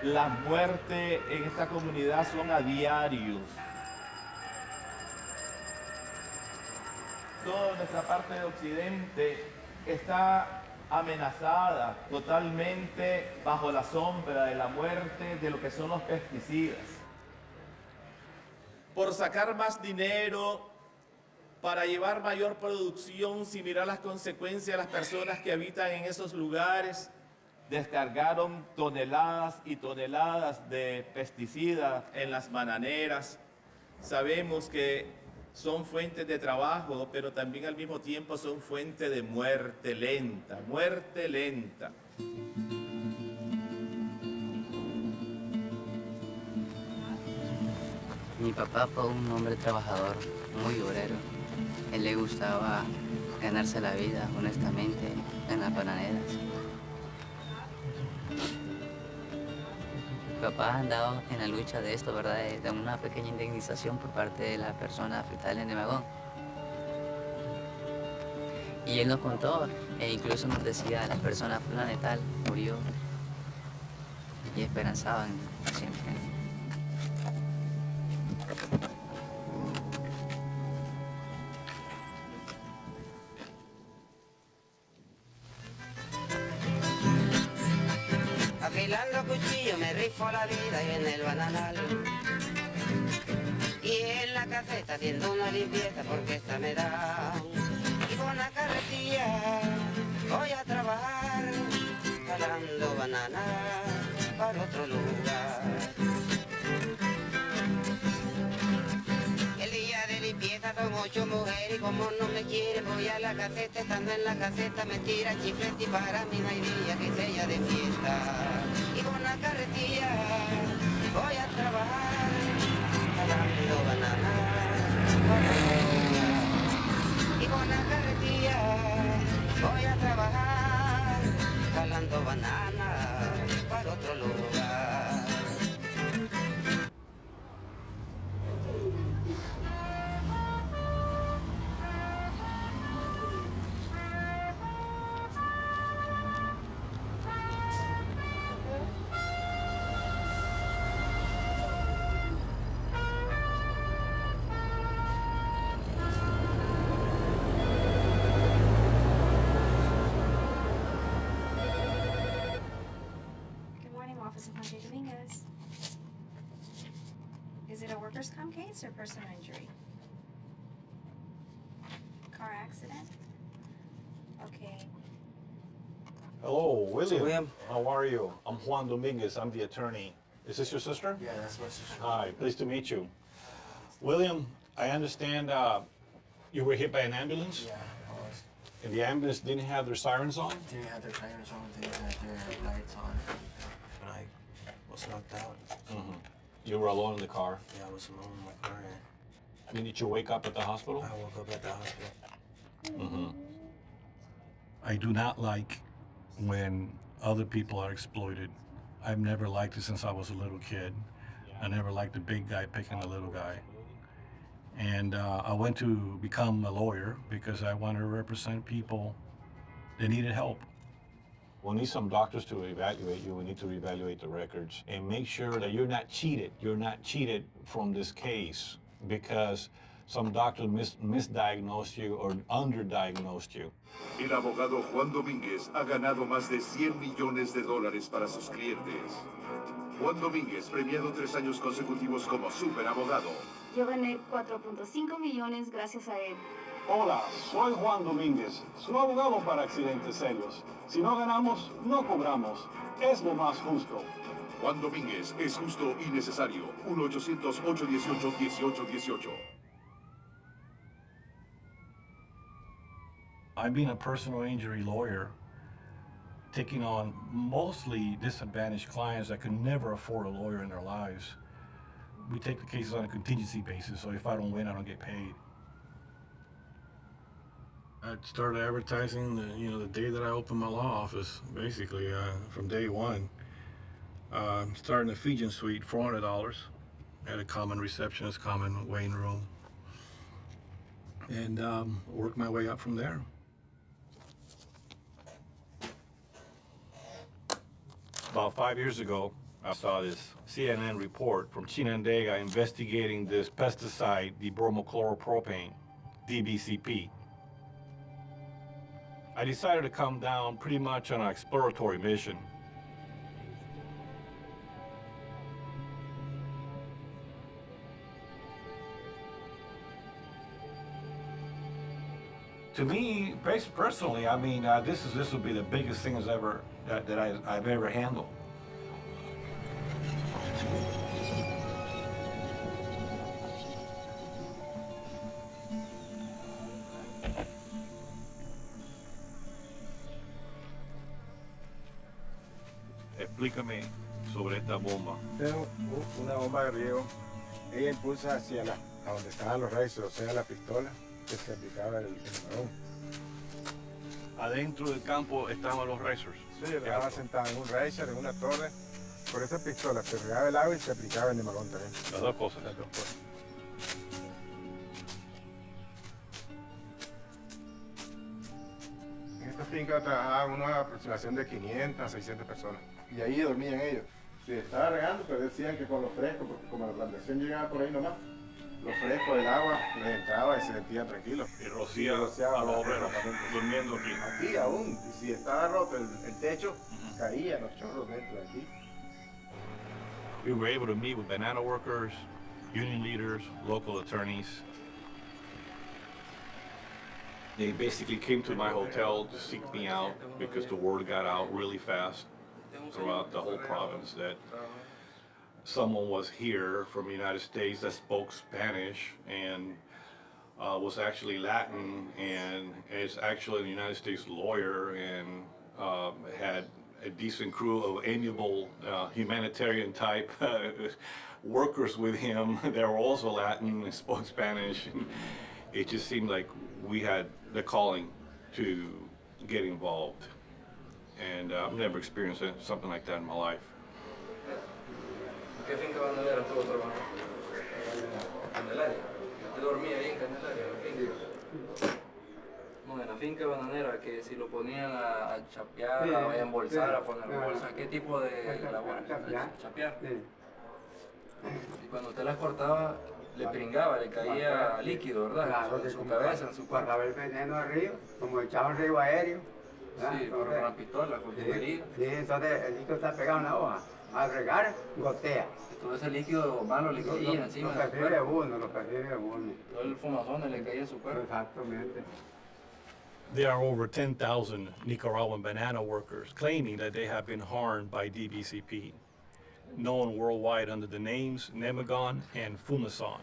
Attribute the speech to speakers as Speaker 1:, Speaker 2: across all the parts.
Speaker 1: Las muertes en esta comunidad son a diario. Toda nuestra parte de Occidente está amenazada totalmente bajo la sombra de la muerte de lo que son los pesticidas. Por sacar más dinero, para llevar mayor producción sin mirar las consecuencias de las personas que habitan en esos lugares, descargaron toneladas y toneladas de pesticidas en las bananeras. Sabemos que son fuentes de trabajo, pero también al mismo tiempo son fuente de muerte lenta, muerte lenta.
Speaker 2: Mi papá fue un hombre trabajador, muy obrero. Él le gustaba ganarse la vida honestamente en las bananeras. Mi papá ha andado en la lucha de esto, ¿verdad? De una pequeña indemnización por parte de la persona afectada en el vagón. Y él nos contó, e incluso nos decía, la persona fulana de tal murió y esperanzaban siempre.
Speaker 3: Afilando cuchillo me rifo la vida y en el bananal. Y en la caseta haciendo una limpieza porque esta me da. Y con la carretilla voy a trabajar, jalando bananas para otro lugar. El día de limpieza son 8 mujeres y como no me quiere voy a la caseta, estando en la caseta me tira chiflete y para mí no hay día que sea de fiesta. Y con la carretilla voy a trabajar, jalando bananas para otro lugar. Y con la carretilla voy a trabajar, jalando bananas para otro lugar.
Speaker 4: Office of Juan Dominguez. Is it a workers' comp case or personal injury? Car accident? Okay.
Speaker 5: Hello, William.
Speaker 3: William.
Speaker 5: How are you? I'm Juan Dominguez. I'm the attorney. Is this your sister?
Speaker 6: Yeah, that's my sister.
Speaker 5: Hi, pleased to meet you. William, I understand you were hit by an ambulance?
Speaker 6: Yeah, I was.
Speaker 5: And the ambulance didn't have their sirens on?
Speaker 6: Didn't have their tires on, didn't have their lights on. But I was knocked out.
Speaker 5: Mm-hmm. You were alone in the car.
Speaker 6: Yeah, I was alone in my car. And
Speaker 5: Did you wake up at the hospital?
Speaker 6: I woke up at the hospital.
Speaker 5: Mm-hmm. I do not like when other people are exploited. I've never liked it since I was a little kid. I never liked the big guy picking the little guy. And I went to become a lawyer because I wanted to represent people that needed help. We'll need some doctors to evaluate you. We need to reevaluate the records and make sure that you're not cheated. You're not cheated from this case because some doctors misdiagnosed you or underdiagnosed you.
Speaker 7: El abogado Juan Domínguez ha ganado más de $100 millones para sus clientes. Juan Domínguez, premiado 3 años consecutivos como superabogado.
Speaker 8: Yo gané 4.5 millones gracias a él.
Speaker 5: Hola, soy Juan Domínguez, su abogado para accidentes serios. Si no ganamos, no cobramos. Es lo más justo.
Speaker 7: Juan Domínguez es justo y necesario. 1-800-818-1818.
Speaker 5: I've been a personal injury lawyer, taking on mostly disadvantaged clients that could never afford a lawyer in their lives. We take the cases on a contingency basis, so if I don't win, I don't get paid.
Speaker 9: I started advertising the day that I opened my law office, basically, from day one. Starting a Fijian suite, $400. Had a common receptionist, common waiting room. And worked my way up from there.
Speaker 5: About 5 years ago, I saw this CNN report from Chinandega investigating this pesticide, dibromachloropropane, DBCP. I decided to come down pretty much on an exploratory mission. To me, personally, I mean, this will be the biggest thing that I've ever handled. Explícame sobre esta bomba.
Speaker 10: Es una bomba de riego. Ella impulsa hacia a donde estaban los rayos, o sea, la pistola que se aplicaba el balón.
Speaker 5: Adentro del campo estaban los racers.
Speaker 10: Sí, yo estaba sentado en un racer, en una torre. Por esa pistola se regaba el agua y se aplicaba el nemarón también.
Speaker 5: Las dos cosas.
Speaker 10: Las dos cosas. En esta finca trabajaban una aproximación de 500 a 600 personas. Y ahí dormían ellos. Sí, estaba regando, pero decían que con lo fresco, porque como la plantación llegaba por ahí nomás, lo fresco del agua les entraba y se sentían tranquilos.
Speaker 5: Y rociaba a los obreros durmiendo aquí.
Speaker 10: Aquí aún, y si estaba roto el techo, caían los chorros dentro de aquí.
Speaker 5: We were able to meet with banana workers, union leaders, local attorneys. They basically came to my hotel to seek me out because the word got out really fast throughout the whole province that someone was here from the United States that spoke Spanish and was actually Latin and is actually a United States lawyer and had a decent crew of amiable humanitarian type workers with him that were also Latin and spoke Spanish. And it just seemed like we had the calling to get involved. And I've never experienced something like that in my life.
Speaker 11: ¿Qué finca bananera estuvo trabajando? Candelaria. ¿Usted dormía ahí en Candelaria, en la finca? No, en la finca bananera, que si lo ponían a chapear, a embolsar, a poner bolsa, ¿qué tipo de labor? Chapear. Y cuando usted las cortaba, le pringaba, le caía líquido, ¿verdad?
Speaker 12: Claro,
Speaker 11: en su cabeza, en su cuerpo.
Speaker 12: Pasaba el veneno arriba, como echaba un río aéreo.
Speaker 11: Sí, con una pistola, con tubería.
Speaker 12: Sí, entonces el líquido está pegado en la hoja. Al regar, gotea.
Speaker 11: Todo ese líquido malo le caía encima.
Speaker 12: Lo percibe uno, lo percibe uno.
Speaker 11: Todo el fumazón le caía en su cuerpo.
Speaker 12: Exactamente.
Speaker 5: There are over 10,000 Nicaraguan banana workers claiming that they have been harmed by DBCP, known worldwide under the names Nemagon and Fumason.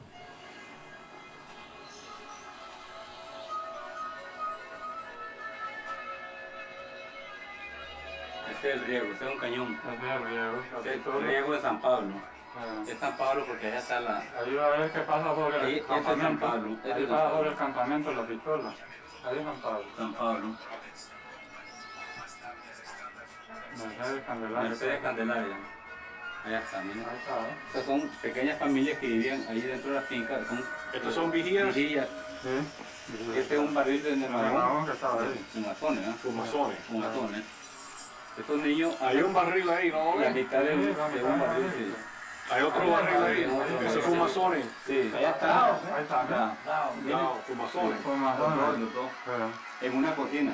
Speaker 13: Este es el riego, este es un cañón. Este es el riego de San Pablo. Es San Pablo porque allá está la...
Speaker 14: Ahí va a ver qué pasa por el
Speaker 13: campamento. Este es San Pablo.
Speaker 14: Ahí pasa por el campamento la pistola. Ahí es San Pablo.
Speaker 13: San Pablo. Mercedes Candelaria. Allá está, mira.
Speaker 14: Ahí está, ¿eh?
Speaker 13: Estas son pequeñas familias que vivían ahí dentro de la finca.
Speaker 5: ¿Estos son vigías?
Speaker 13: Vigías.
Speaker 14: Sí.
Speaker 13: Este es un barril de nemarón.
Speaker 14: Que estaba ahí.
Speaker 13: Fumazones, ¿no?
Speaker 5: Fumazones.
Speaker 13: Fumazones. Estos niños...
Speaker 5: Hay un barril ahí, ¿no?
Speaker 13: La mitad de un barril, sí.
Speaker 5: Hay otro barril ahí. Ese es fumazones.
Speaker 13: Sí. Allá está.
Speaker 14: Ahí está,
Speaker 5: No, fumazones.
Speaker 13: En una cocina.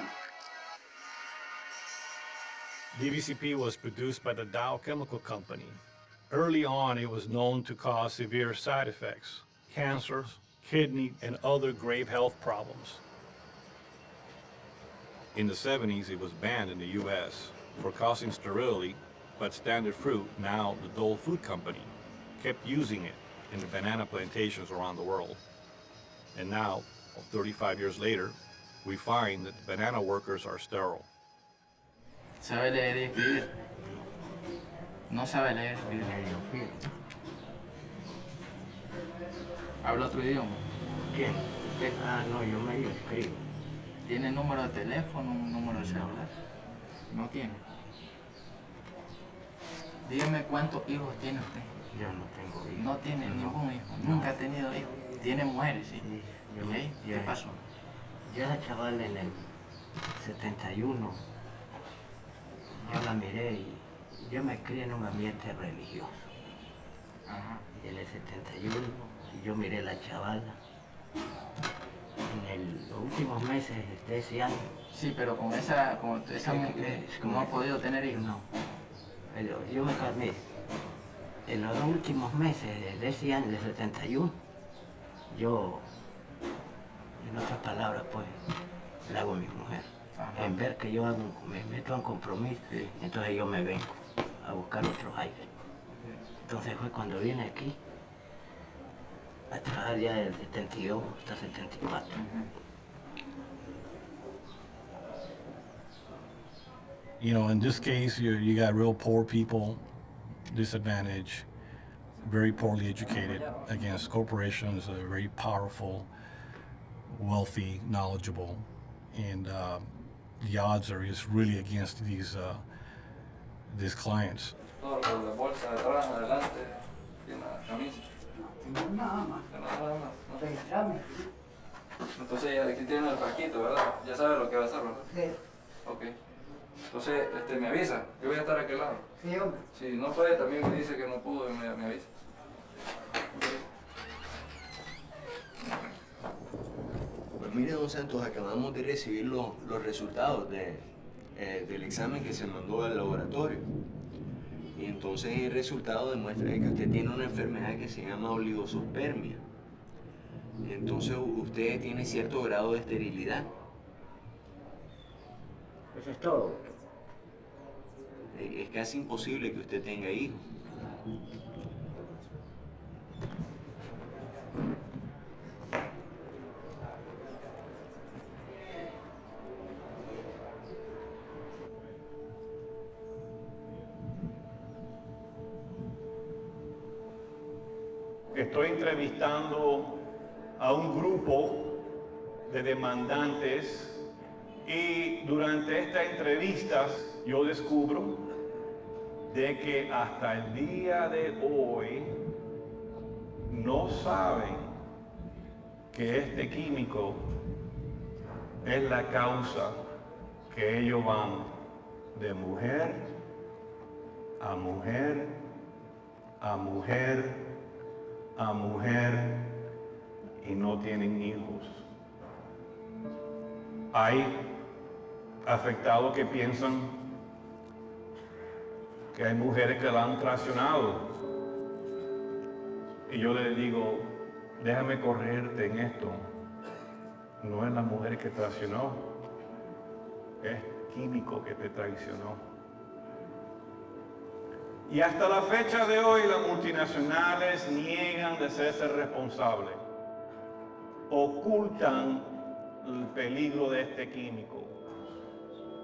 Speaker 5: DBCP was produced by the Dow Chemical Company. Early on, it was known to cause severe side effects, cancers, kidney, and other grave health problems. In the 70s, it was banned in the U.S. for causing sterility, but Standard Fruit, now the Dole Food Company, kept using it in the banana plantations around the world. And now, 35 years later, we find that the banana workers are sterile.
Speaker 2: ¿Sabe leer y escribir? No sabe leer y escribir. ¿Habla otro idioma?
Speaker 12: ¿Quién?
Speaker 2: ¿Qué?
Speaker 12: Ah, no, yo me escribo.
Speaker 2: ¿Tiene número de teléfono, un número de celular? No tiene. Dígame cuántos hijos tiene usted.
Speaker 12: Yo no tengo hijos.
Speaker 2: No tiene ningún hijo, nunca ha tenido hijos. Tiene mujeres, sí. ¿Y ahí? ¿Qué pasó?
Speaker 12: Yo era chaval en el 71. Yo la miré y
Speaker 15: Yo me crié en un ambiente religioso. Y en el 71 yo miré la chavala. En los últimos meses de ese año.
Speaker 11: Sí, pero con esa no ha podido tener hijos.
Speaker 15: No. Pero yo me calmé. En los últimos meses de ese año, del 71, yo, en otras palabras, pues, la hago a mi mujer.
Speaker 11: Ajá.
Speaker 15: En ver que yo me meto en compromiso, entonces yo me vengo a buscar otros aires. Entonces fue cuando vine aquí a trabajar ya del 72 hasta 74.
Speaker 5: You know, in this case, you got real poor people, disadvantaged, very poorly educated against corporations that are very powerful, wealthy, knowledgeable, and the odds are just really against these clients.
Speaker 11: Todo con la bolsa de atrás, adelante, y la camisa.
Speaker 12: Nada más.
Speaker 11: Nada más, ¿no? Entonces aquí tiene el frasquito, ¿verdad? Ya sabe lo que va a hacer, ¿verdad?
Speaker 12: Sí.
Speaker 11: Ok. Entonces, me avisa, yo voy a estar a aquel lado.
Speaker 12: Sí, hombre.
Speaker 11: Si no puede, también me dice que no pudo y me avisa.
Speaker 16: Pues mire, don Santos, acabamos de recibir los resultados del examen que se mandó al laboratorio. Y entonces el resultado demuestra que usted tiene una enfermedad que se llama oligospermia. Entonces usted tiene cierto grado de esterilidad.
Speaker 15: Eso es todo.
Speaker 16: Es casi imposible que usted tenga hijos.
Speaker 5: Estoy entrevistando a un grupo de demandantes y durante estas entrevistas yo descubro de que hasta el día de hoy no saben que este químico es la causa que ellos van de mujer a mujer a mujer a mujer y no tienen hijos. Hay afectados que piensan que hay mujeres que la han traicionado. Y yo les digo, déjame corregirte en esto. No es la mujer que traicionó, es químico que te traicionó. Y hasta la fecha de hoy las multinacionales niegan de serse responsables. Ocultan el peligro de este químico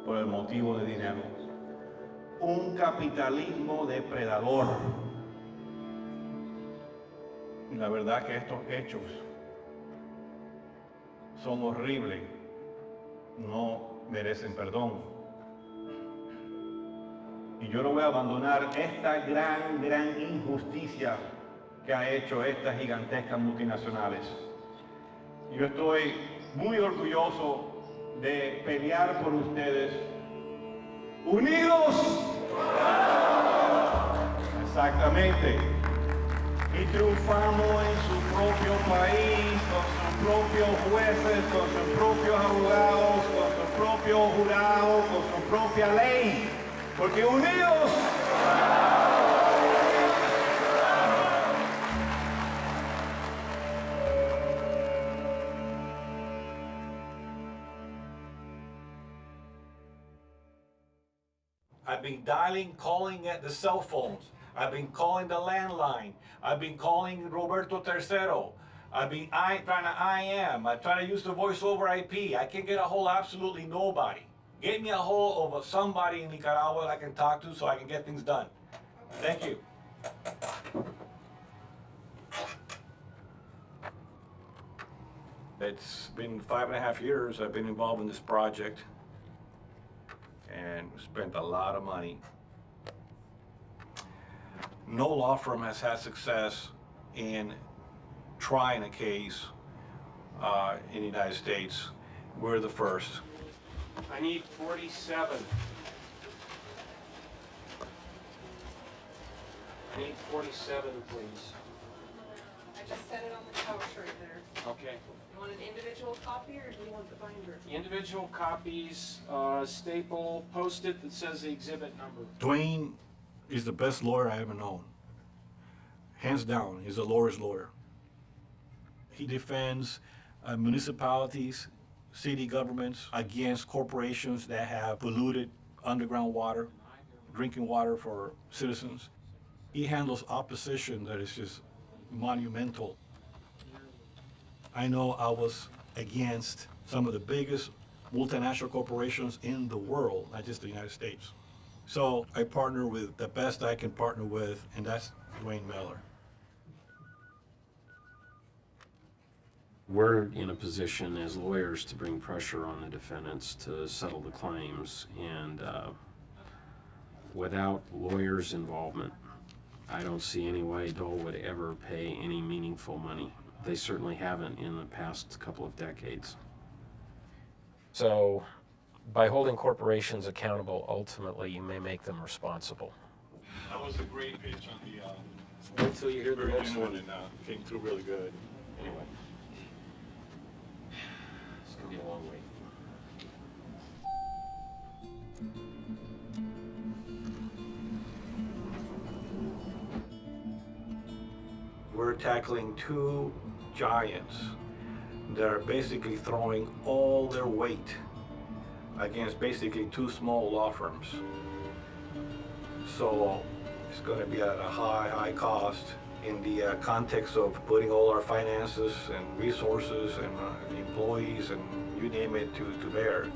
Speaker 5: por el motivo de dinero. Un capitalismo depredador. Y la verdad que estos hechos son horribles. No merecen perdón. Y yo no voy a abandonar esta gran injusticia que ha hecho estas gigantescas multinacionales. Yo estoy muy orgulloso de pelear por ustedes. ¡Unidos! Exactamente. Y triunfamos en su propio país, con sus propios jueces, con sus propios abogados, con su propio jurado, con su propia ley. Porque unidos I've been calling at the cell phones. I've been calling the landline. I've been calling Roberto Tercero. I've been trying to IM. I try to use the voice over IP. I can't get a hold of absolutely nobody. Get me a hold of somebody in Nicaragua that I can talk to so I can get things done. Thank you. It's been 5.5 years I've been involved in this project and spent a lot of money. No law firm has had success in trying a case in the United States. We're the first. I need 47.
Speaker 17: 847, please.
Speaker 18: I just set it on the couch right there.
Speaker 17: Okay.
Speaker 18: You want an individual copy or do you want the binder?
Speaker 17: Individual copies, staple, post-it that says the exhibit number.
Speaker 5: Dwayne is the best lawyer I ever known. Hands down, he's a lawyer's lawyer. He defends municipalities, city governments against corporations that have polluted underground water, drinking water for citizens. He handles opposition that is just monumental. I know I was against some of the biggest multinational corporations in the world, not just the United States. So I partner with the best I can partner with, and that's Dwayne Miller.
Speaker 17: We're in a position as lawyers to bring pressure on the defendants to settle the claims, and without lawyers' involvement, I don't see any way Dole would ever pay any meaningful money. They certainly haven't in the past couple of decades. So, by holding corporations accountable, ultimately you may make them responsible.
Speaker 5: That was a great pitch on the
Speaker 17: Wait till you hear the next one.
Speaker 5: and came through really good.
Speaker 17: Anyway, it's gonna be a long wait.
Speaker 5: We're tackling two giants that are basically throwing all their weight against basically two small law firms. So it's going to be at a high cost in the context of putting all our finances and resources and employees and you name it to bear.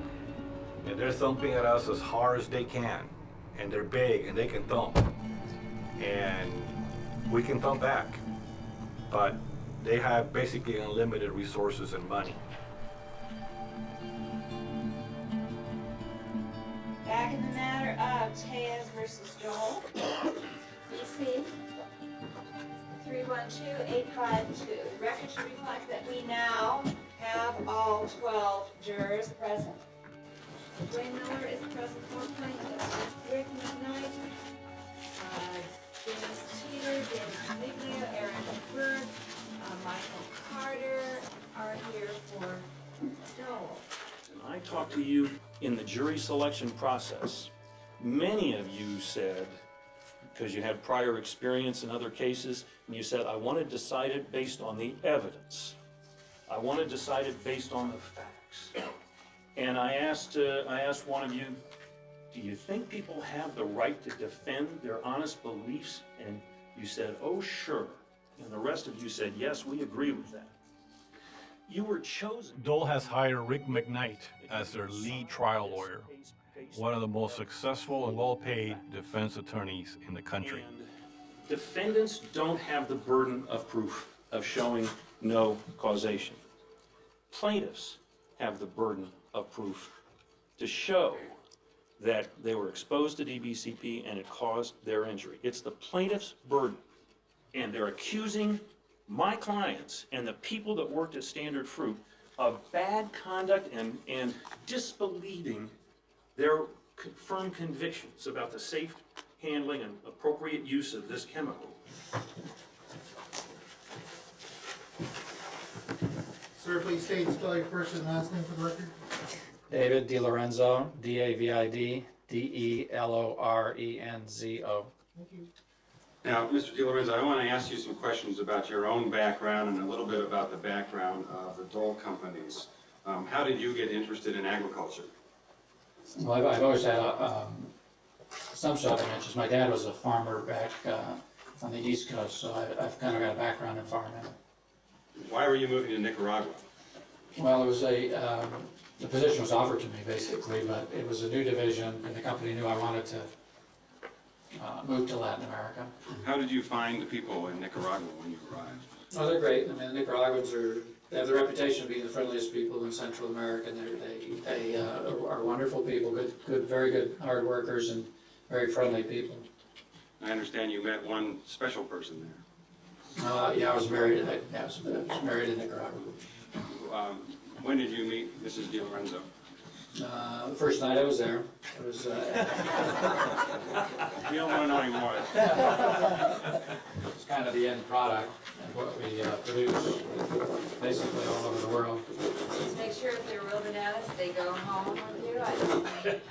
Speaker 5: And they're thumping at us as hard as they can. And they're big and they can thump. And we can thump back. But they have basically unlimited resources and money.
Speaker 18: Back in the matter of Tellez versus Dole, DC 312852. Record should reflect that we now have all 12 jurors present. Dwayne Miller is present for plaintiffs. Rick McKnight, James Teeter, James Dominguez, Aaron Burke, Michael Carter are here for Dole.
Speaker 19: I talked to you in the jury selection process. Many of you said, because you had prior experience in other cases, and you said, I want to decide it based on the evidence. I want to decide it based on the facts. And I asked one of you, do you think people have the right to defend their honest beliefs? And you said, oh, sure. And the rest of you said, yes, we agree with that. You were chosen.
Speaker 5: Dole has hired Rick McKnight as their lead trial lawyer, one of the most successful and well-paid defense attorneys in the country.
Speaker 19: And defendants don't have the burden of proof of showing no causation. Plaintiffs have the burden of proof to show that they were exposed to DBCP and it caused their injury. It's the plaintiff's burden. And they're accusing my clients and the people that worked at Standard Fruit of bad conduct and disbelieving their firm convictions about the safe handling and appropriate use of this chemical.
Speaker 20: Sir, please state and spell your first and last name for the record.
Speaker 14: David DiLorenzo, D-A-V-I-D, D-E-L-O-R-E-N-Z-O.
Speaker 20: Thank you.
Speaker 13: Now, Mr. DiLorenzo, I want to ask you some questions about your own background and a little bit about the background of the Dole companies. How did you get interested in agriculture?
Speaker 14: Well, I've always had some shopping interests. My dad was a farmer back on the East Coast, so I've kind of got a background in farming.
Speaker 13: Why were you moving to Nicaragua?
Speaker 14: Well, it was the position was offered to me basically, but it was a new division, and the company knew I wanted to move to Latin America.
Speaker 13: How did you find the people in Nicaragua when you arrived?
Speaker 14: Oh, they're great. I mean, the Nicaraguans they have the reputation of being the friendliest people in Central America, and they are wonderful people, good, very good hard workers, and very friendly people.
Speaker 13: I understand you met one special person there.
Speaker 14: Yeah, I was married. I was married in Nicaragua.
Speaker 13: When did you meet Mrs. DiLorenzo?
Speaker 14: The first night I was there, it was,
Speaker 13: We don't want to know anymore.
Speaker 14: it's kind of the end product of what we produce, basically all over the world.
Speaker 18: Just make sure if they're real bananas, they go home with you. I don't think.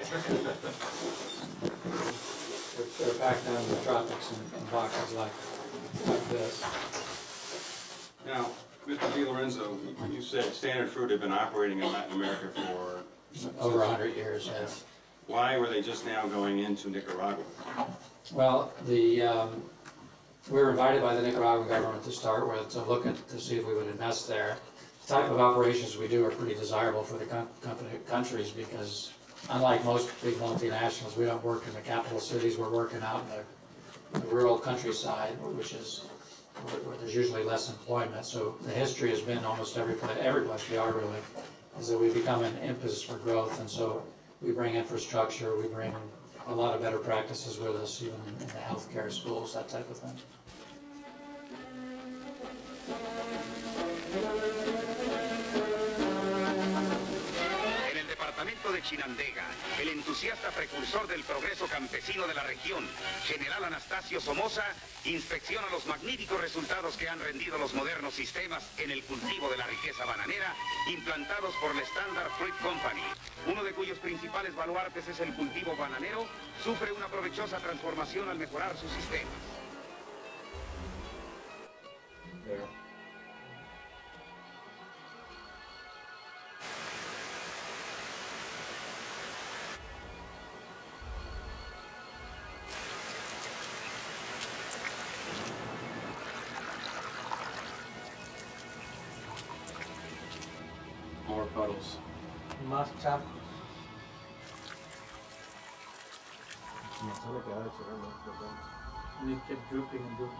Speaker 14: They're packed down in the tropics in boxes like this.
Speaker 13: Now, Mr. Di Lorenzo, you said Standard Fruit had been operating in Latin America for
Speaker 14: Over 100 years, yes.
Speaker 13: Why were they just now going into Nicaragua?
Speaker 14: Well, we were invited by the Nicaraguan government to start with, to look at, to see if we would invest there. The type of operations we do are pretty desirable for the countries because unlike most big multinationals, we don't work in the capital cities, we're working out in the rural countryside, which is where there's usually less employment. So the history has been almost every place we are really, is that we become an impetus for growth, and so we bring infrastructure, we bring a lot of better practices with us, even in the healthcare, schools, that type of thing.
Speaker 21: En el departamento de Chinandega, el entusiasta precursor del progreso campesino de la región, General Anastasio Somoza, inspecciona los magníficos resultados que han rendido los modernos sistemas en el cultivo de la riqueza bananera implantados por la Standard Fruit Company. Uno de cuyos principales baluartes es el cultivo bananero, sufre una provechosa transformación al mejorar sus sistemas.
Speaker 17: More puddles.
Speaker 6: Más charcos.
Speaker 14: And it kept drooping and drooping.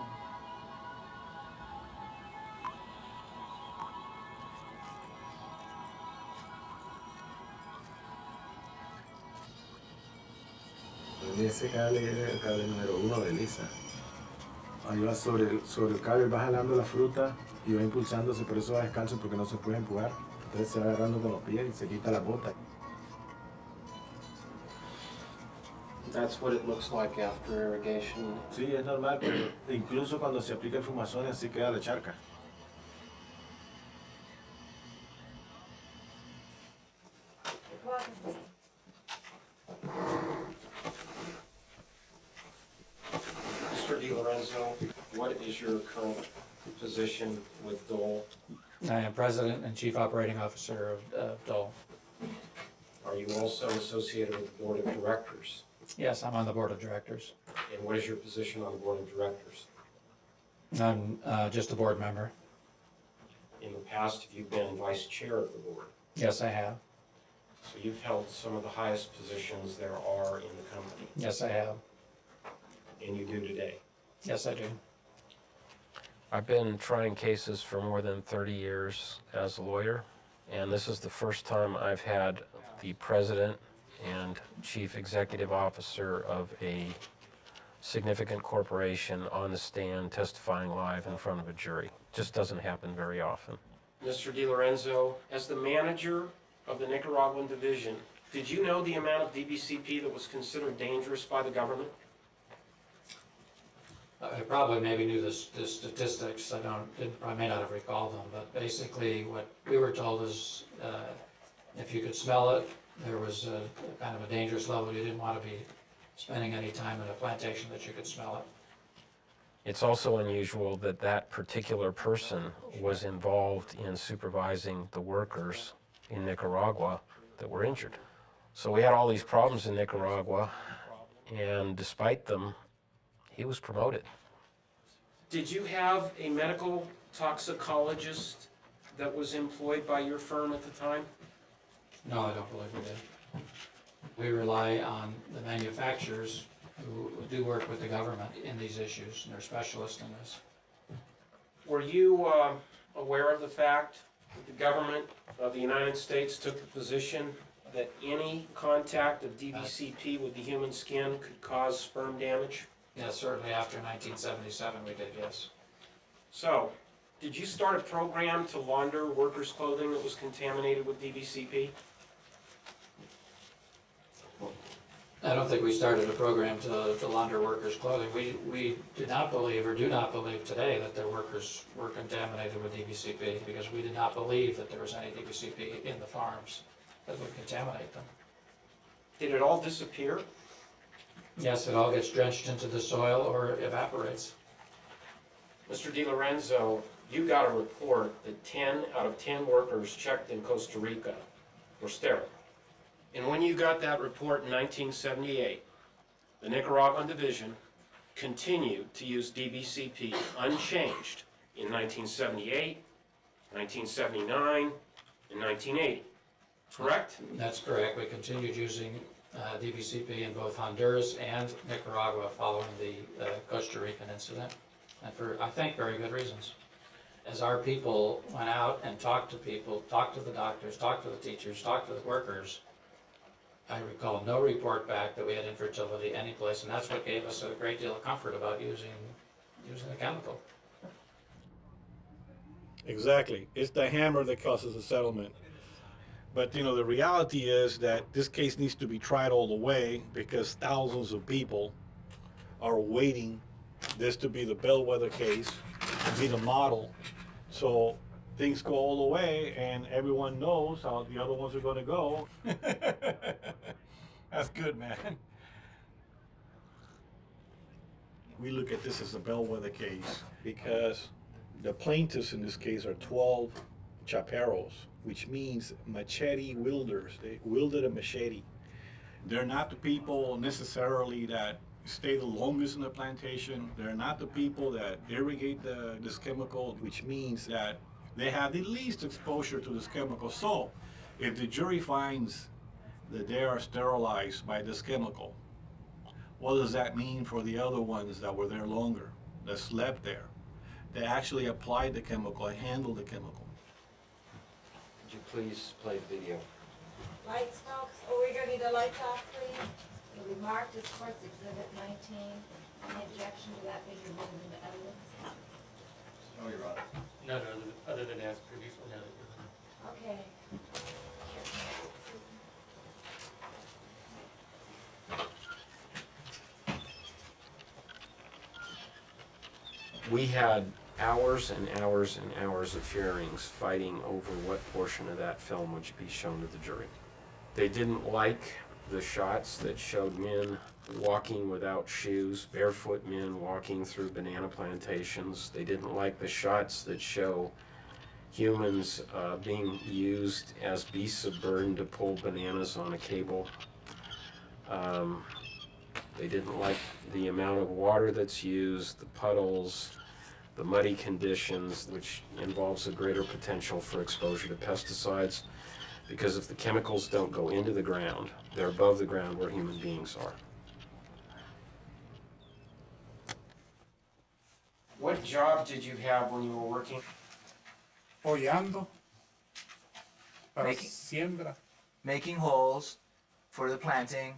Speaker 10: Ese cable es el cable número 1 de Lisa. Ahí va sobre el cable, va jalando la fruta y va impulsándose, por eso va descalzo porque no se puede empujar. Entonces se va agarrando con los pies y se quita la bota.
Speaker 17: That's what it looks like after irrigation.
Speaker 10: Sí, es normal, pero incluso cuando se aplica el fumazón así queda la charca.
Speaker 17: Mr. Di Lorenzo, what is your current position with Dole?
Speaker 14: I am President and Chief Operating Officer of Dole.
Speaker 17: Are you also associated with the Board of Directors?
Speaker 14: Yes, I'm on the Board of Directors.
Speaker 17: And what is your position on the Board of Directors?
Speaker 14: I'm just a board member.
Speaker 17: In the past, have you been Vice Chair of the Board?
Speaker 14: Yes, I have.
Speaker 17: So you've held some of the highest positions there are in the company.
Speaker 14: Yes, I have.
Speaker 17: And you do today?
Speaker 14: Yes, I do.
Speaker 17: I've been trying cases for more than 30 years as a lawyer, and this is the first time I've had the president and chief executive officer of a significant corporation on the stand testifying live in front of a jury. Just doesn't happen very often. Mr. Di Lorenzo, as the manager of the Nicaraguan division, did you know the amount of DBCP that was considered dangerous by the government?
Speaker 14: I probably maybe knew the statistics. I may not have recalled them, but basically what we were told is if you could smell it, there was a kind of a dangerous level. You didn't want to be spending any time in a plantation that you could smell it. It's also unusual that that particular person was involved in supervising the workers in Nicaragua that were injured. So we had all these problems in Nicaragua, and despite them, he was promoted. Did you have a medical toxicologist that was employed by your firm at the time? No, I don't believe we did. We rely on the manufacturers who do work with the government in these issues, and they're specialists in this. Were you aware of the fact that the government of the United States took the position that any contact of DBCP with the human skin could cause sperm damage? Yes, certainly after 1977 we did, yes. So, did you start a program to launder workers' clothing that was contaminated with DBCP? think we started a program to launder workers' clothing. We did not believe or do not believe today that their workers were contaminated with DBCP because we did not believe that there was any DBCP in the farms that would contaminate them.
Speaker 1: Did it all disappear?
Speaker 14: Yes, it all gets drenched into the soil or evaporates.
Speaker 17: Mr. DiLorenzo, you got a report that 10 out of 10 workers checked in Costa Rica were sterile. And when you got that report in 1978, the Nicaraguan division continued to use DBCP unchanged in 1978, 1979, and 1980. Correct?
Speaker 14: That's correct. We continued using DBCP in both Honduras and Nicaragua following the Costa Rican incident, and for, I think, very good reasons. As our people went out and talked to people, talked to the doctors, talked to the teachers, talked to the workers, I recall no report back that we had infertility anyplace, and that's what gave us a great deal of comfort about using the chemical.
Speaker 9: Exactly. It's the hammer that causes the settlement. But you know, the reality is that this case needs to be tried all the way because thousands of people are waiting this to be the bellwether case, to be the model. So things go all the way and everyone knows how the other ones are going to go. That's good, man. We look at this as a bellwether case because the plaintiffs in this case are 12 chaperos, which means machete wielders. They wielded a machete. They're not the people necessarily that stay the longest in the plantation. They're not the people that irrigate this chemical, which means that they have the least exposure to this chemical. So if the jury finds that they are sterilized by this chemical, what does that mean for the other ones that were there longer, that slept there? They actually applied the chemical, handled the chemical.
Speaker 17: Would you please play the video?
Speaker 18: Lights, folks. Oh, we're gonna need the lights off, please. It'll be marked as Courts Exhibit 19. Any objection to that being removed into evidence?
Speaker 1: No, Your Honor.
Speaker 22: No, other than as previously noted.
Speaker 18: Okay.
Speaker 17: We had hours and hours and hours of hearings fighting over what portion of that film would be shown to the jury. They didn't like the shots that showed men walking without shoes, barefoot men walking through banana plantations. They didn't like the shots that show humans being used as beasts of burden to pull bananas on a cable. They didn't like the amount of water that's used, the puddles, the muddy conditions, which involves a greater potential for exposure to pesticides, because if the chemicals don't go into the ground, they're above the ground where human beings are. What job did you have when you were working?
Speaker 20: Hollando para
Speaker 6: Making-
Speaker 20: siembra.
Speaker 6: Making holes for the planting.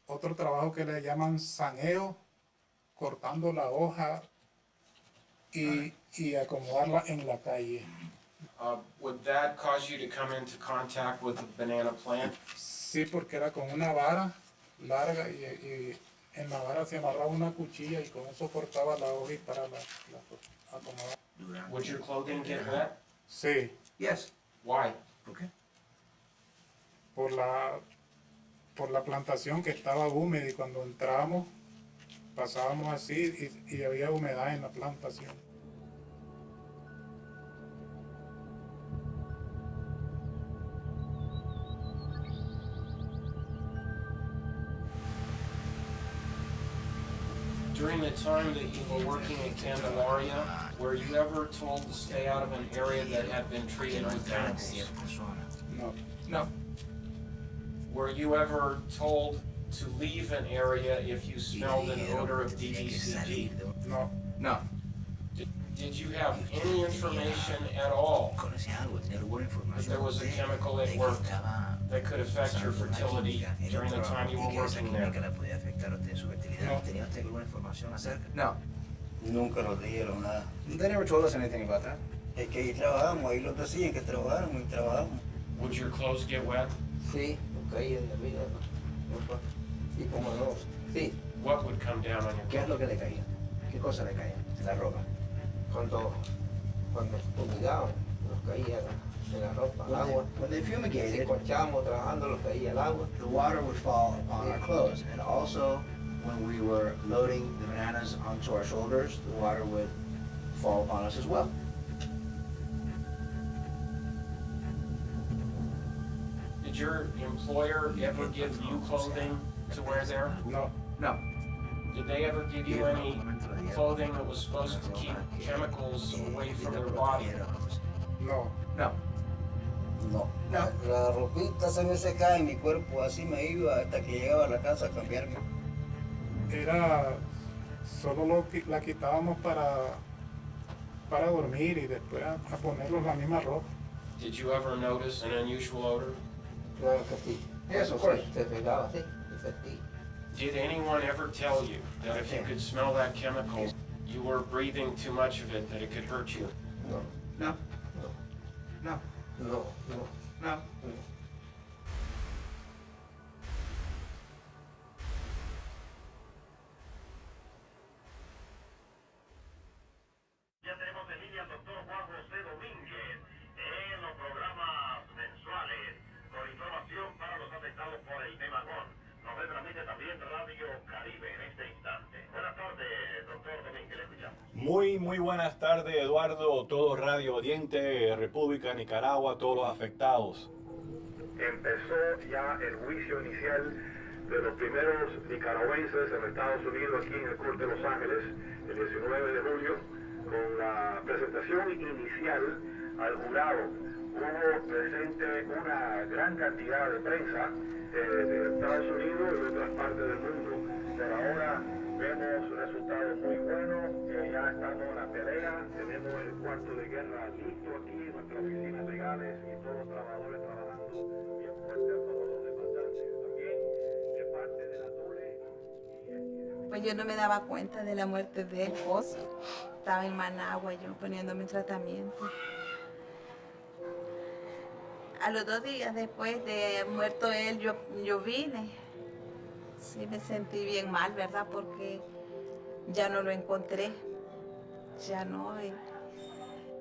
Speaker 20: Otro trabajo que le llaman saneo, cortando la hoja y acomodarla en la calle.
Speaker 17: Would that cause you to come into contact with the banana plant?
Speaker 20: Sí, porque era con una vara larga y en la vara se amarraba una cuchilla y con eso cortaba la hoja y para la acomodar.
Speaker 17: Would your clothing get wet?
Speaker 20: Sí.
Speaker 6: Yes.
Speaker 17: Why?
Speaker 6: Okay.
Speaker 20: Por la plantación que estaba húmeda y cuando entramos pasábamos así y había humedad en la plantación.
Speaker 17: During the time that you were working in Candelaria, were you ever told to stay out of an area that had been treated with chemicals?
Speaker 20: No.
Speaker 6: No.
Speaker 17: Were you ever told to leave an area if you smelled an odor of DBCP?
Speaker 20: No.
Speaker 6: No.
Speaker 17: Did you have any information at all that there was a chemical at work that could affect your fertility during the time you were working there?
Speaker 6: No.
Speaker 23: Nunca nos dijeron nada.
Speaker 6: They never told us anything about that.
Speaker 23: Es que ahí trabajamos, ahí los decían que trabajáramos y trabajamos.
Speaker 17: Would your clothes get wet?
Speaker 6: Sí, caían de mí, ¿no? Y como no, sí.
Speaker 17: What would come down on your
Speaker 6: ¿Qué es lo que le caía? ¿Qué cosa le caía en la ropa? Cuando fumigaban, nos caía en la ropa, el agua.
Speaker 3: When they
Speaker 6: Si
Speaker 3: fumigated,
Speaker 6: conchábamos trabajando, nos caía el agua.
Speaker 3: the water would fall upon our clothes. And also, when we were loading the bananas onto our shoulders, the water would fall upon us as well.
Speaker 17: Did your employer ever give you clothing to wear there?
Speaker 20: No.
Speaker 3: No.
Speaker 17: Did they ever give you any clothing that was supposed to keep chemicals away from your body?
Speaker 20: No.
Speaker 3: No.
Speaker 23: No. La ropita se me secaba en mi cuerpo, así me iba hasta que llegaba a la casa a cambiarme.
Speaker 20: Era solo la quitábamos para dormir y después a ponernos la misma ropa.
Speaker 17: Did you ever notice an unusual odor?
Speaker 6: Claro que sí.
Speaker 3: Yes, of course.
Speaker 6: Se pegaba así, se sentía.
Speaker 17: Did anyone ever tell you that if you could smell that chemical, you were breathing too much of it, that it could hurt you?
Speaker 6: No.
Speaker 3: No. No.
Speaker 6: No, no.
Speaker 3: No.
Speaker 21: Ya tenemos en línea al doctor Juan Domínguez en los programas mensuales con información para los afectados por el tema GON. Nos retransmite también Radio Caribe en este instante. Buenas tardes, doctor Domínguez, le escuchamos.
Speaker 5: Muy buenas tardes, Eduardo, todo Radio Oriente, República Nicaragua, todos los afectados.
Speaker 21: Empezó ya el juicio inicial de los primeros nicaragüenses en Estados Unidos, aquí en el Corte de Los Ángeles, el 19 de julio, con la presentación inicial al jurado. Hubo presente una gran cantidad de prensa de Estados Unidos y de otras partes del mundo. Pero ahora vemos resultados muy buenos, ya estamos en la pelea, tenemos el cuarto de guerra listo aquí, nuestras oficinas legales y todos los trabajadores trabajando bien fuerte a todos los demandantes. También de parte de la Dole.
Speaker 4: Pues yo no me daba cuenta de la muerte de él, estaba en Managua yo poniéndome tratamiento. A los 2 días después de muerto él, yo vine. Sí, me sentí bien mal, ¿verdad? Porque ya no lo encontré. Ya no.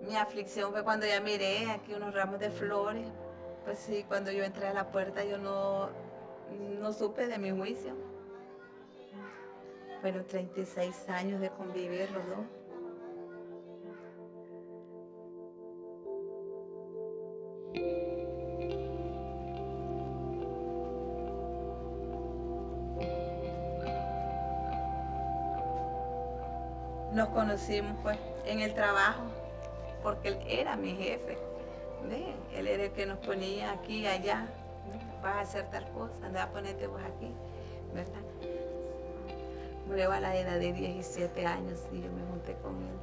Speaker 4: Mi aflicción fue cuando ya miré aquí unos ramos de flores. Pues sí, cuando yo entré a la puerta yo no supe de mi juicio. Fueron 36 años de convivir los dos. Nos conocimos pues en el trabajo, porque él era mi jefe. ¿Ve? Él era el que nos ponía aquí, allá. ¿No? Vas a hacer tal cosa, anda a ponerte vos aquí, ¿verdad? Murió a la edad de 17 años y yo me junté con él.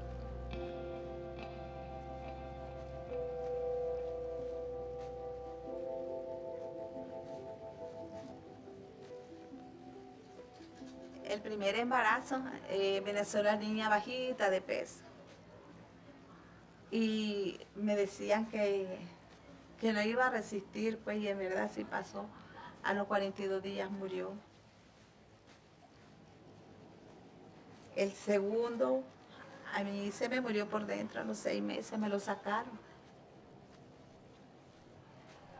Speaker 4: El primer embarazo, Venezuela, niña bajita de peso. Y me decían que no iba a resistir, pues, y en verdad sí pasó. A los 42 días murió. El segundo, a mí se me murió por dentro, a los 6 meses me lo sacaron.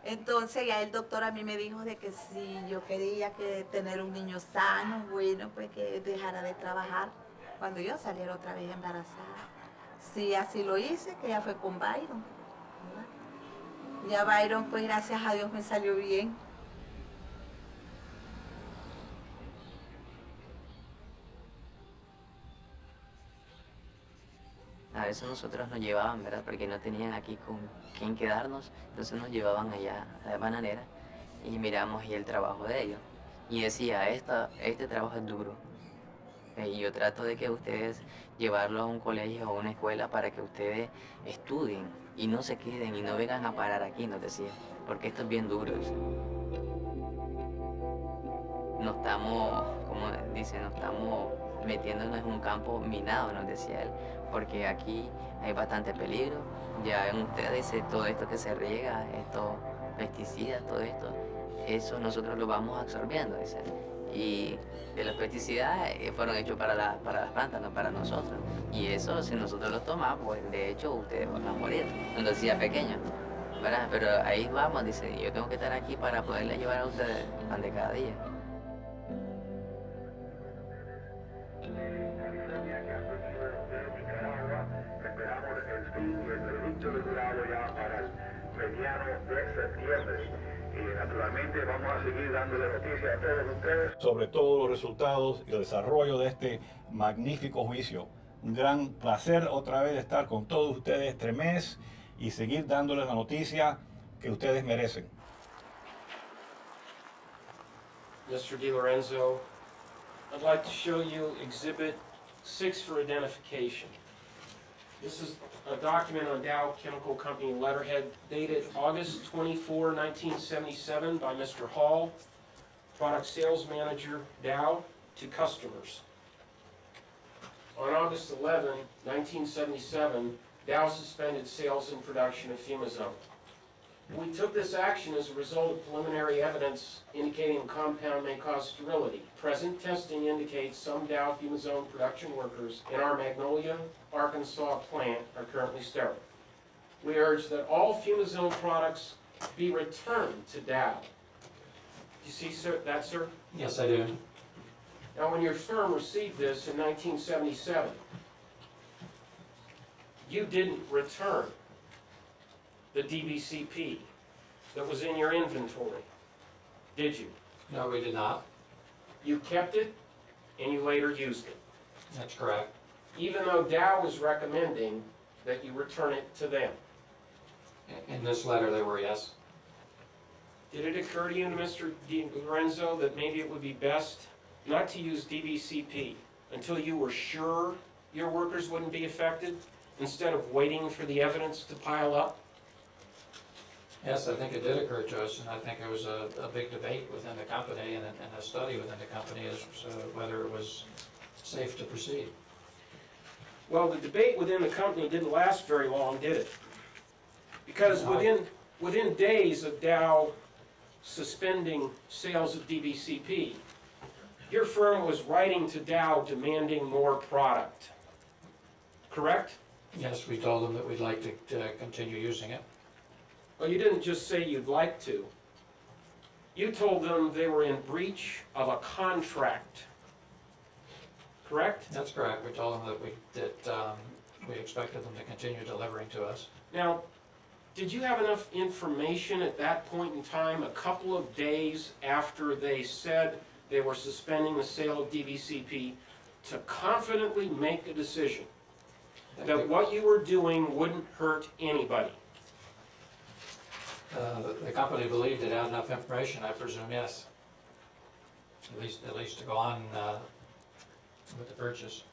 Speaker 4: Entonces ya el doctor a mí me dijo de que si yo quería tener un niño sano, bueno, pues que dejara de trabajar cuando yo saliera otra vez embarazada. Sí, así lo hice, que ya fue con Byron. ¿Verdad? Ya Byron, pues gracias a Dios me salió bien.
Speaker 2: A veces nosotros nos llevaban, ¿verdad? Porque no tenían aquí con quién quedarnos, entonces nos llevaban allá a la bananera y miramos ahí el trabajo de ellos. Y decía, este trabajo es duro. Y yo trato de que ustedes llevarlos a un colegio o a una escuela para que ustedes estudien y no se queden y no vengan a parar aquí, nos decía, porque esto es bien duro. No estamos, como dice, no estamos metiéndonos en un campo minado, nos decía él, porque aquí hay bastante peligro. Ya en ustedes dice todo esto que se riega, estos pesticidas, todo esto, eso nosotros lo vamos absorbiendo, dice. Y que los pesticidas fueron hechos para las plantas, no para nosotros. Y eso, si nosotros los tomamos, pues de hecho ustedes van a morir. Nos lo decía pequeño, ¿verdad? Pero ahí vamos, dice, yo tengo que estar aquí para poderle llevar a ustedes el pan de cada día.
Speaker 21: Esperamos el fin del producto regulado ya para el mediano de septiembre. Y naturalmente vamos a seguir dándole noticias a todos ustedes
Speaker 5: sobre todos los resultados y el desarrollo de este magnífico juicio. Un gran placer otra vez estar con todos ustedes este mes y seguir dándoles la noticia que ustedes merecen.
Speaker 17: Mr. DiLorenzo, I'd like to show you Exhibit 6 for identification. This is a document on Dow Chemical Company letterhead dated August 24, 1977 by Mr. Hall, Product Sales Manager, Dow, to customers. On August 11, 1977, Dow suspended sales and production of Fumazone. We took this action as a result of preliminary evidence indicating the compound may cause sterility. Present testing indicates some Dow Fumazone production workers in our Magnolia, Arkansas plant are currently sterile. We urge that all Fumazone products be returned to Dow. You see that, sir?
Speaker 14: Yes, I do.
Speaker 17: Now, when your firm received this in 1977, you didn't return the DBCP that was in your inventory, did you?
Speaker 14: No, we did not.
Speaker 17: You kept it and you later used it.
Speaker 14: That's correct.
Speaker 17: Even though Dow was recommending that you return it to them.
Speaker 14: In this letter, they were yes.
Speaker 17: Did it occur to you, Mr. DiLorenzo, that maybe it would be best not to use DBCP until you were sure your workers wouldn't be affected, instead of waiting for the evidence to pile up?
Speaker 14: Yes, I think it did occur to us, and I think it was a big debate within the company and a study within the company as to whether it was safe to proceed.
Speaker 17: Well, the debate within the company didn't last very long, did it? Because within days of Dow suspending sales of DBCP, your firm was writing to Dow demanding more product. Correct?
Speaker 14: Yes, we told them that we'd like to continue using it.
Speaker 17: Well, you didn't just say you'd like to. You told them they were in breach of a contract. Correct?
Speaker 14: That's correct. We told them that we expected them to continue delivering to us.
Speaker 17: Now, did you have enough information at that point in time, a couple of days after they said they were suspending the sale of DBCP, to confidently make a decision that what you were doing wouldn't hurt anybody?
Speaker 14: The company believed it had enough information, I presume, yes. At least to go on with the purchase.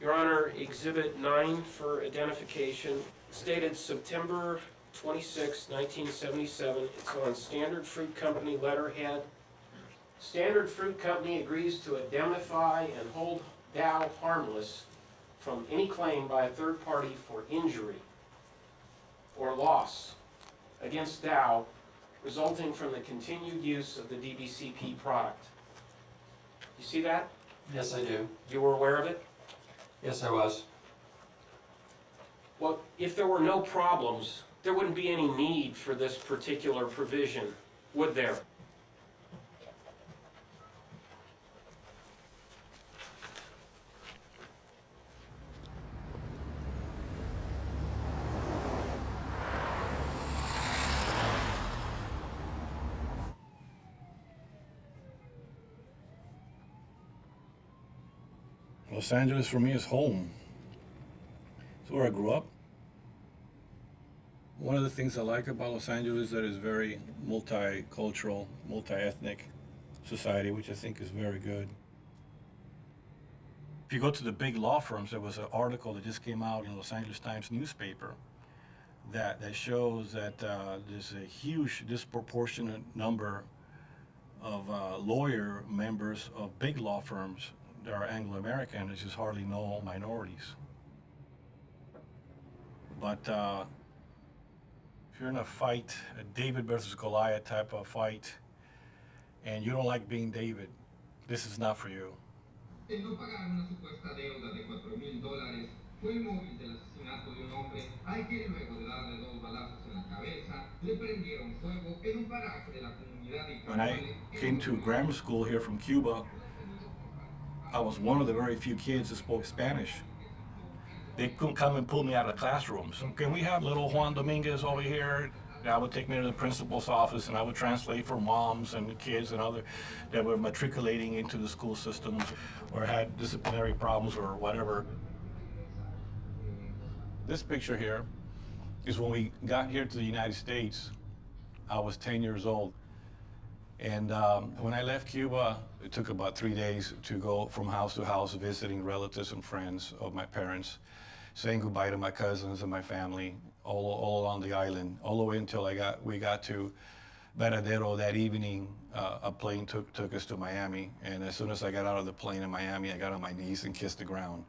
Speaker 17: Your Honor, Exhibit 9 for identification, stated September 26, 1977. It's on Standard Fruit Company letterhead. Standard Fruit Company agrees to indemnify and hold Dow harmless from any claim by a third party for injury or loss against Dow resulting from the continued use of the DBCP product. You see that?
Speaker 14: Yes, I do.
Speaker 17: You were aware of it?
Speaker 14: Yes, I was.
Speaker 17: Well, if there were no problems, there wouldn't be any need for this particular provision, would there?
Speaker 5: Los Angeles for me is home. It's where I grew up. One of the things I like about Los Angeles is that it's very multicultural, multi-ethnic society, which I think is very good. If you go to the big law firms, there was an article that just came out in Los Angeles Times newspaper that shows that there's a huge disproportionate number of lawyer members of big law firms that are Anglo-American, there's just hardly no minorities. But if you're in a fight, a David versus Goliath type of fight, and you don't like being David, this is not for you.
Speaker 7: El no pagar una supuesta deuda de $4,000 fue el móvil del asesinato de un hombre al que luego de darle 2 balazos en la cabeza, le prendieron fuego en un paraje de la comunidad
Speaker 5: When I came to grammar school here from Cuba, I was one of the very few kids that spoke Spanish. They couldn't come and pull me out of the classroom. So can we have little Juan Dominguez over here? And I would take me to the principal's office and I would translate for moms and kids and other that were matriculating into the school systems or had disciplinary problems or whatever. This picture here is when we got here to the United States. I was 10 years old. And when I left Cuba, it took about 3 days to go from house to house visiting relatives and friends of my parents, saying goodbye to my cousins and my family all along the island, all the way until we got to Varadero that evening. A plane took us to Miami, and as soon as I got out of the plane in Miami, I got on my knees and kissed the ground.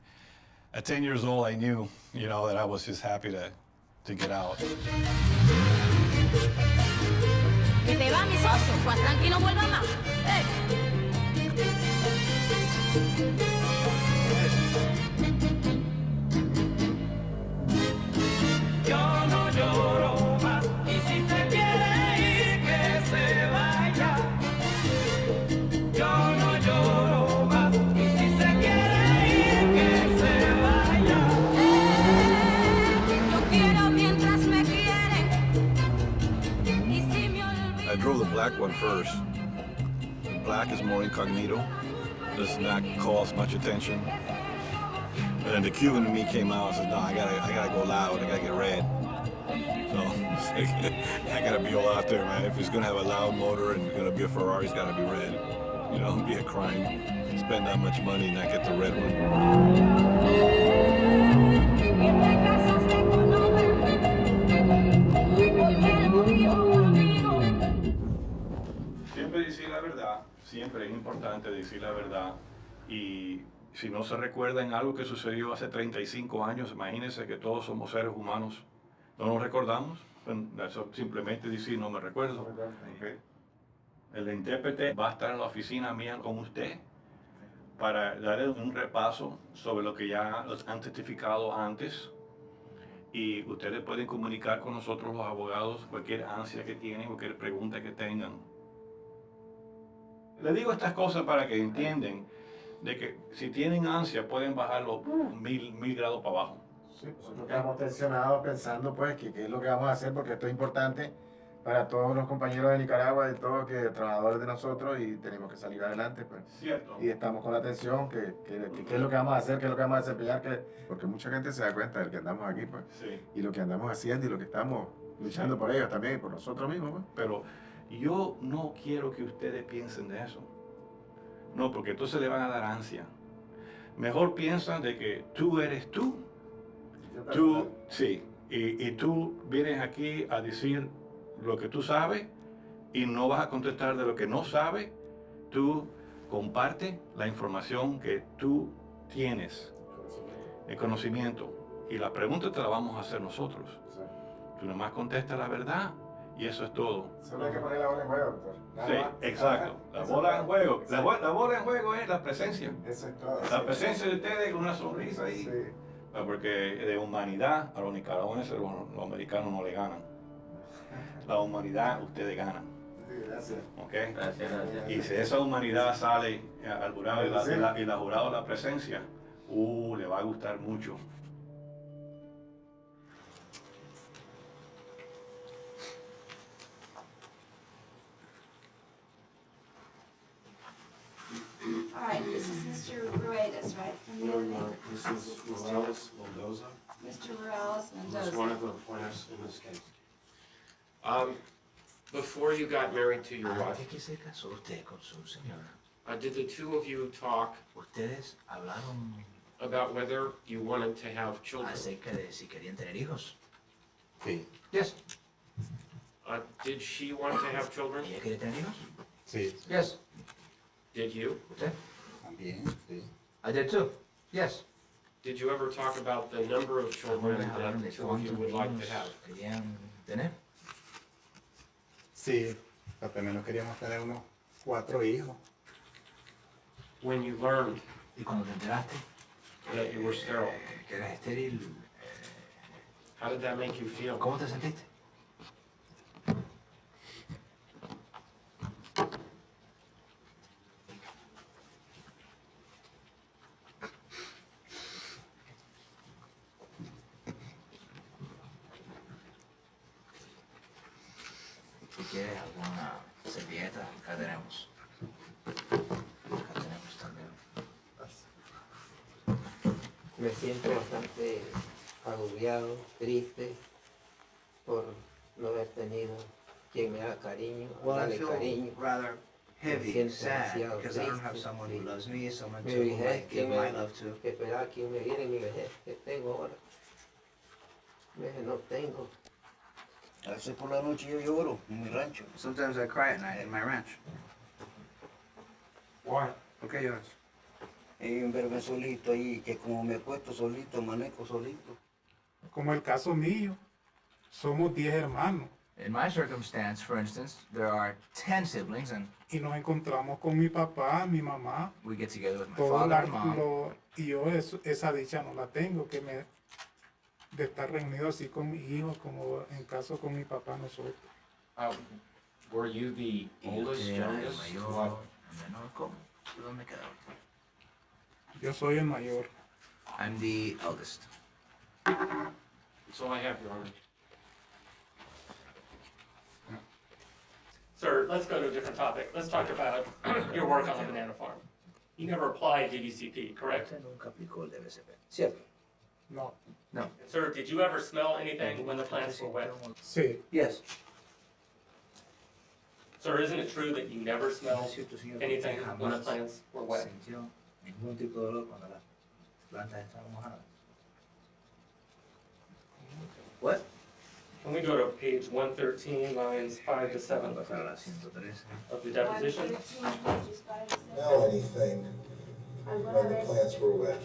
Speaker 5: At 10 years old, I knew, that I was just happy to get out.
Speaker 8: Que te va, mi socio, Juan, tranquilo, vuelva más.
Speaker 12: Yo no lloro más, y si se quiere ir, que se vaya. Yo no lloro más, y si se quiere ir, que se vaya.
Speaker 8: Yo quiero mientras me quieren, y si me olvidan.
Speaker 5: I drove the black one first. The black is more incognito, does not cause much attention. And then the Cuban in me came out and said, no, I gotta go loud, I gotta get red. So I gotta be all out there, man. If it's gonna have a loud motor and it's gonna be a Ferrari, it's gotta be red. It'd be a crime. Spend that much money and not get the red one. Siempre decir la verdad, siempre es importante decir la verdad. Y si no se recuerda en algo que sucedió hace 35 años, imagínense que todos somos seres humanos. ¿No nos recordamos? Eso simplemente decir no me recuerdo. Okay. El intérprete va a estar en la oficina mía con usted para darle un repaso sobre lo que ya han testificado antes. Y ustedes pueden comunicar con nosotros los abogados cualquier ansia que tienen, cualquier pregunta que tengan. Les digo estas cosas para que entiendan de que si tienen ansia pueden bajarlo 1000 grados para abajo.
Speaker 10: Sí, nosotros quedamos tensionados pensando pues que qué es lo que vamos a hacer, porque esto es importante para todos los compañeros de Nicaragua y todos que trabajadores de nosotros, y tenemos que salir adelante pues.
Speaker 5: Cierto.
Speaker 10: Y estamos con la tensión que qué es lo que vamos a hacer, qué es lo que vamos a desempeñar, porque mucha gente se da cuenta de que andamos aquí pues.
Speaker 5: Sí.
Speaker 10: Y lo que andamos haciendo y lo que estamos luchando por ellos también y por nosotros mismos pues.
Speaker 5: Pero yo no quiero que ustedes piensen de eso. No, porque entonces le van a dar ansia. Mejor piensan de que tú eres tú. Tú, sí, y tú vienes aquí a decir lo que tú sabes y no vas a contestar de lo que no sabes. Tú comparte la información que tú tienes, el conocimiento, y la pregunta te la vamos a hacer nosotros. Tú nomás contestas la verdad y eso es todo.
Speaker 10: Solo hay que poner la bola en juego, doctor.
Speaker 5: Sí, exacto. La bola en juego. La bola en juego es la presencia.
Speaker 10: Eso es todo.
Speaker 5: La presencia de ustedes con una sonrisa ahí.
Speaker 10: Sí.
Speaker 5: Porque de humanidad a los nicaragüenses, los americanos no le ganan. La humanidad ustedes ganan.
Speaker 10: Sí, gracias.
Speaker 5: ¿Okay?
Speaker 11: Gracias, gracias.
Speaker 5: Y si esa humanidad sale al jurado y la jurado la presencia, le va a gustar mucho.
Speaker 18: All right, this is Mr. Ruedas, right? From the other name?
Speaker 24: This is Morales Mendoza.
Speaker 18: Mr. Morales
Speaker 24: Who's
Speaker 18: Mendoza.
Speaker 24: one of the plaintiffs in this case.
Speaker 17: Before you got married to your wife,
Speaker 3: ¿Qué se casó usted con su señora?
Speaker 17: did the two of you talk
Speaker 3: Ustedes hablaron
Speaker 17: about whether you wanted to have children?
Speaker 3: acerca de si querían tener hijos.
Speaker 24: Sí.
Speaker 3: Yes.
Speaker 17: Did she want to have children?
Speaker 3: ¿Ella quiere tener hijos?
Speaker 24: Sí.
Speaker 3: Yes.
Speaker 17: Did you?
Speaker 3: ¿Usted?
Speaker 23: También, sí.
Speaker 3: I did too, yes.
Speaker 17: Did you ever talk about the number of children that the two of you would like to have?
Speaker 3: Querían tener.
Speaker 20: Sí, pero también queríamos tener unos 4 hijos.
Speaker 17: When you learned
Speaker 3: Y cuando te enteraste
Speaker 17: that you were sterile,
Speaker 3: que eras estéril,
Speaker 17: how did that make you feel?
Speaker 3: ¿cómo te sentiste? Si quieres alguna servilleta, acá tenemos. Acá tenemos también.
Speaker 6: Me siento bastante agobiado, triste por no haber tenido quien me haga cariño,
Speaker 3: Well, I
Speaker 6: darle
Speaker 3: feel
Speaker 6: cariño.
Speaker 3: rather
Speaker 6: Me
Speaker 3: heavy,
Speaker 6: siento
Speaker 3: sad,
Speaker 6: demasiado
Speaker 3: because I don't have
Speaker 6: triste.
Speaker 3: someone who loves me, someone
Speaker 6: Mi
Speaker 3: to whom I
Speaker 6: vejez,
Speaker 3: give
Speaker 6: ¿quién
Speaker 3: my
Speaker 6: me
Speaker 3: love to.
Speaker 6: esperaba que me viera en mi vejez que tengo ahora? No tengo.
Speaker 23: A veces por la noche yo lloro en mi rancho.
Speaker 3: Sometimes I cry at night in my ranch.
Speaker 17: Why?
Speaker 3: ¿Por qué lloras?
Speaker 23: Y verme solito ahí, que como me acuesto solito, manejo solito.
Speaker 20: Como el caso mío, somos 10 hermanos.
Speaker 3: In my circumstance, for instance, there are 10 siblings and
Speaker 20: Y nos encontramos con mi papá, mi mamá.
Speaker 3: we get together with my
Speaker 20: Todo
Speaker 3: father and mom.
Speaker 20: y yo esa dicha no la tengo, de estar reunido así con mis hijos, como en caso con mi papá nosotros.
Speaker 17: Were you the oldest, youngest? What?
Speaker 3: Menor, ¿cómo? ¿Dónde quedamos?
Speaker 20: Yo soy el mayor.
Speaker 3: I'm the eldest.
Speaker 17: That's all I have, Your Honor.
Speaker 13: Sir, let's go to a different topic. Let's talk about your work on the banana farm. You never applied DVCP, correct?
Speaker 3: Nunca aplicó el DVCP. ¿Cierto?
Speaker 20: No.
Speaker 3: No.
Speaker 13: Sir, did you ever smell anything when the plants were wet?
Speaker 20: Sí.
Speaker 3: Yes.
Speaker 13: Sir, isn't it true that you never smelled anything when the plants were wet?
Speaker 3: Sintió ningún tipo de olor cuando las plantas estaban mojadas. What?
Speaker 13: Can we go to page 113, lines 5 to 7
Speaker 3: Pasar a la 113.
Speaker 13: of the deposition?
Speaker 10: Smell anything when the plants were wet?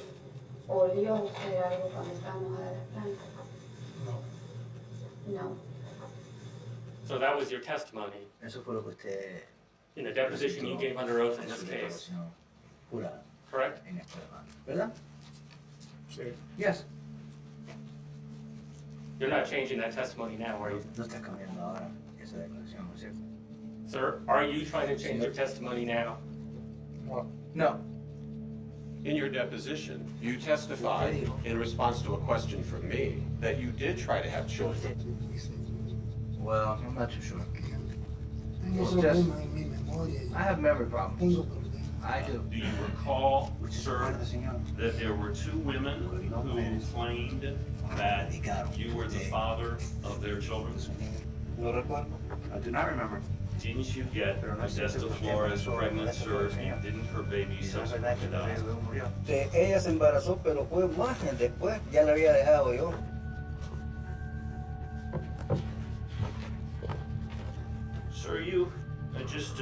Speaker 8: ¿Olió usted algo cuando estaba mojada las plantas? No.
Speaker 13: So that was your testimony.
Speaker 3: Eso fue lo que usted
Speaker 13: In the deposition you gave under oath in this case,
Speaker 3: jurado
Speaker 13: correct?
Speaker 3: en esta demanda. ¿Verdad?
Speaker 20: Sí.
Speaker 3: Yes.
Speaker 13: You're not changing that testimony now, are you?
Speaker 3: No está cambiando ahora esa declaración, ¿no es cierto?
Speaker 13: Sir, are you trying to change your testimony now?
Speaker 3: No.
Speaker 15: In your deposition, you testified in response to a question from me that you did try to have children.
Speaker 3: Well, I'm not too sure. It's just, I have memory problems. I do.
Speaker 16: Do you recall, sir, that there were 2 women who claimed that you were the father of their children?
Speaker 3: No recuerdo. I do not remember.
Speaker 16: Didn't you get Modesta Flores pregnant, sir, and didn't her baby subsequently die?
Speaker 23: Ella se embarazó, pero fue más después, ya la había dejado yo.
Speaker 16: Sir, you just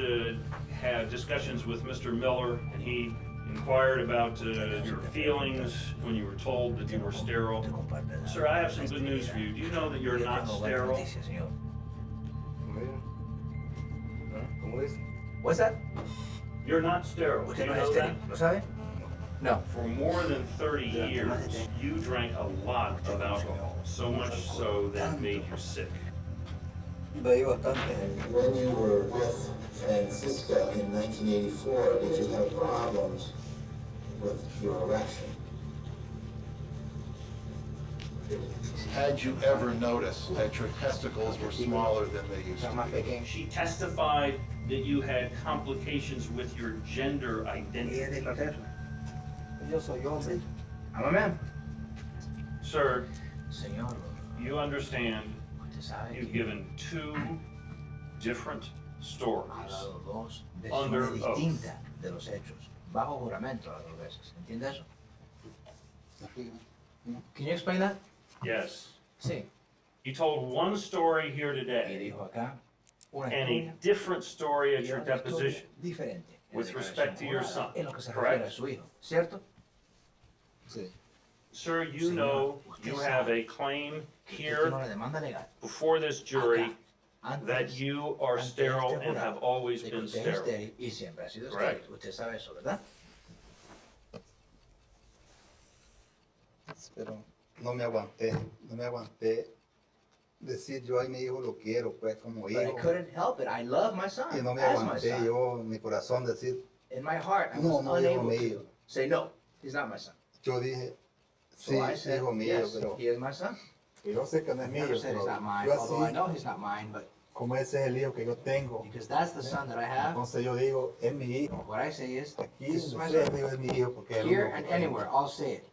Speaker 16: had discussions with Mr. Miller, and he inquired about your feelings when you were told that you were sterile. Sir, I have some good news for you. Do you know that you're not sterile?
Speaker 3: What's that?
Speaker 16: You're not sterile. Do you know that?
Speaker 3: ¿Lo sabe? No.
Speaker 16: For more than 30 years, you drank a lot of alcohol, so much so that it made you sick.
Speaker 23: When
Speaker 10: you were with Francisca in 1984, did you have problems with your erection? Had you ever noticed that your testicles were smaller than they used to be?
Speaker 16: She testified that you had complications with your gender identity.
Speaker 3: Yo soy hombre. I'm a man.
Speaker 16: Sir,
Speaker 3: Señor,
Speaker 16: you understand you've given 2 different stories under
Speaker 3: versiones
Speaker 16: oath.
Speaker 3: distintas de los hechos, bajo juramento las 2 veces. ¿Entiende eso? Can you explain that?
Speaker 16: Yes.
Speaker 3: Sí.
Speaker 16: You told one story here
Speaker 3: Y
Speaker 16: today
Speaker 3: dijo acá una
Speaker 16: and a
Speaker 3: historia
Speaker 16: different story at
Speaker 3: y
Speaker 16: your
Speaker 3: otra historia
Speaker 16: deposition
Speaker 3: diferente en la
Speaker 16: with respect to your
Speaker 3: declaración
Speaker 16: son,
Speaker 3: jurada en lo que se refiere a
Speaker 16: correct?
Speaker 3: su hijo, ¿cierto?
Speaker 16: Sir, you know you have a claim here before this jury that you are sterile and have always been sterile.
Speaker 3: Y siempre ha sido
Speaker 16: Right.
Speaker 3: estéril. Usted sabe eso, ¿verdad?
Speaker 1: Pero no me aguanté decir yo a mi hijo lo quiero, pues como
Speaker 3: But I
Speaker 1: hijo.
Speaker 3: couldn't help it. I love my son.
Speaker 1: Y no me
Speaker 3: as my
Speaker 1: aguanté
Speaker 3: son.
Speaker 1: yo en mi corazón decir,
Speaker 3: In my heart, I
Speaker 1: no,
Speaker 3: was
Speaker 1: no, hijo
Speaker 3: unable
Speaker 1: mío.
Speaker 3: to say no. He's not my son.
Speaker 1: Yo dije,
Speaker 3: So
Speaker 1: sí,
Speaker 3: I said,
Speaker 1: hijo mío,
Speaker 3: yes,
Speaker 1: pero
Speaker 3: he is my son.
Speaker 1: yo sé que no es
Speaker 3: I never
Speaker 1: mío,
Speaker 3: said he's
Speaker 1: pero
Speaker 3: not mine,
Speaker 1: yo
Speaker 3: although I
Speaker 1: así,
Speaker 3: know he's not mine, but
Speaker 1: como ese es el hijo que yo tengo,
Speaker 3: because that's the son that I have,
Speaker 1: entonces yo digo, es mi hijo.
Speaker 3: what I say is,
Speaker 1: Aquí
Speaker 3: this is my
Speaker 1: donde sea,
Speaker 3: son.
Speaker 1: digo, es mi hijo, porque es el
Speaker 3: Here
Speaker 1: único
Speaker 3: and
Speaker 1: que tengo.
Speaker 3: anywhere, I'll say it.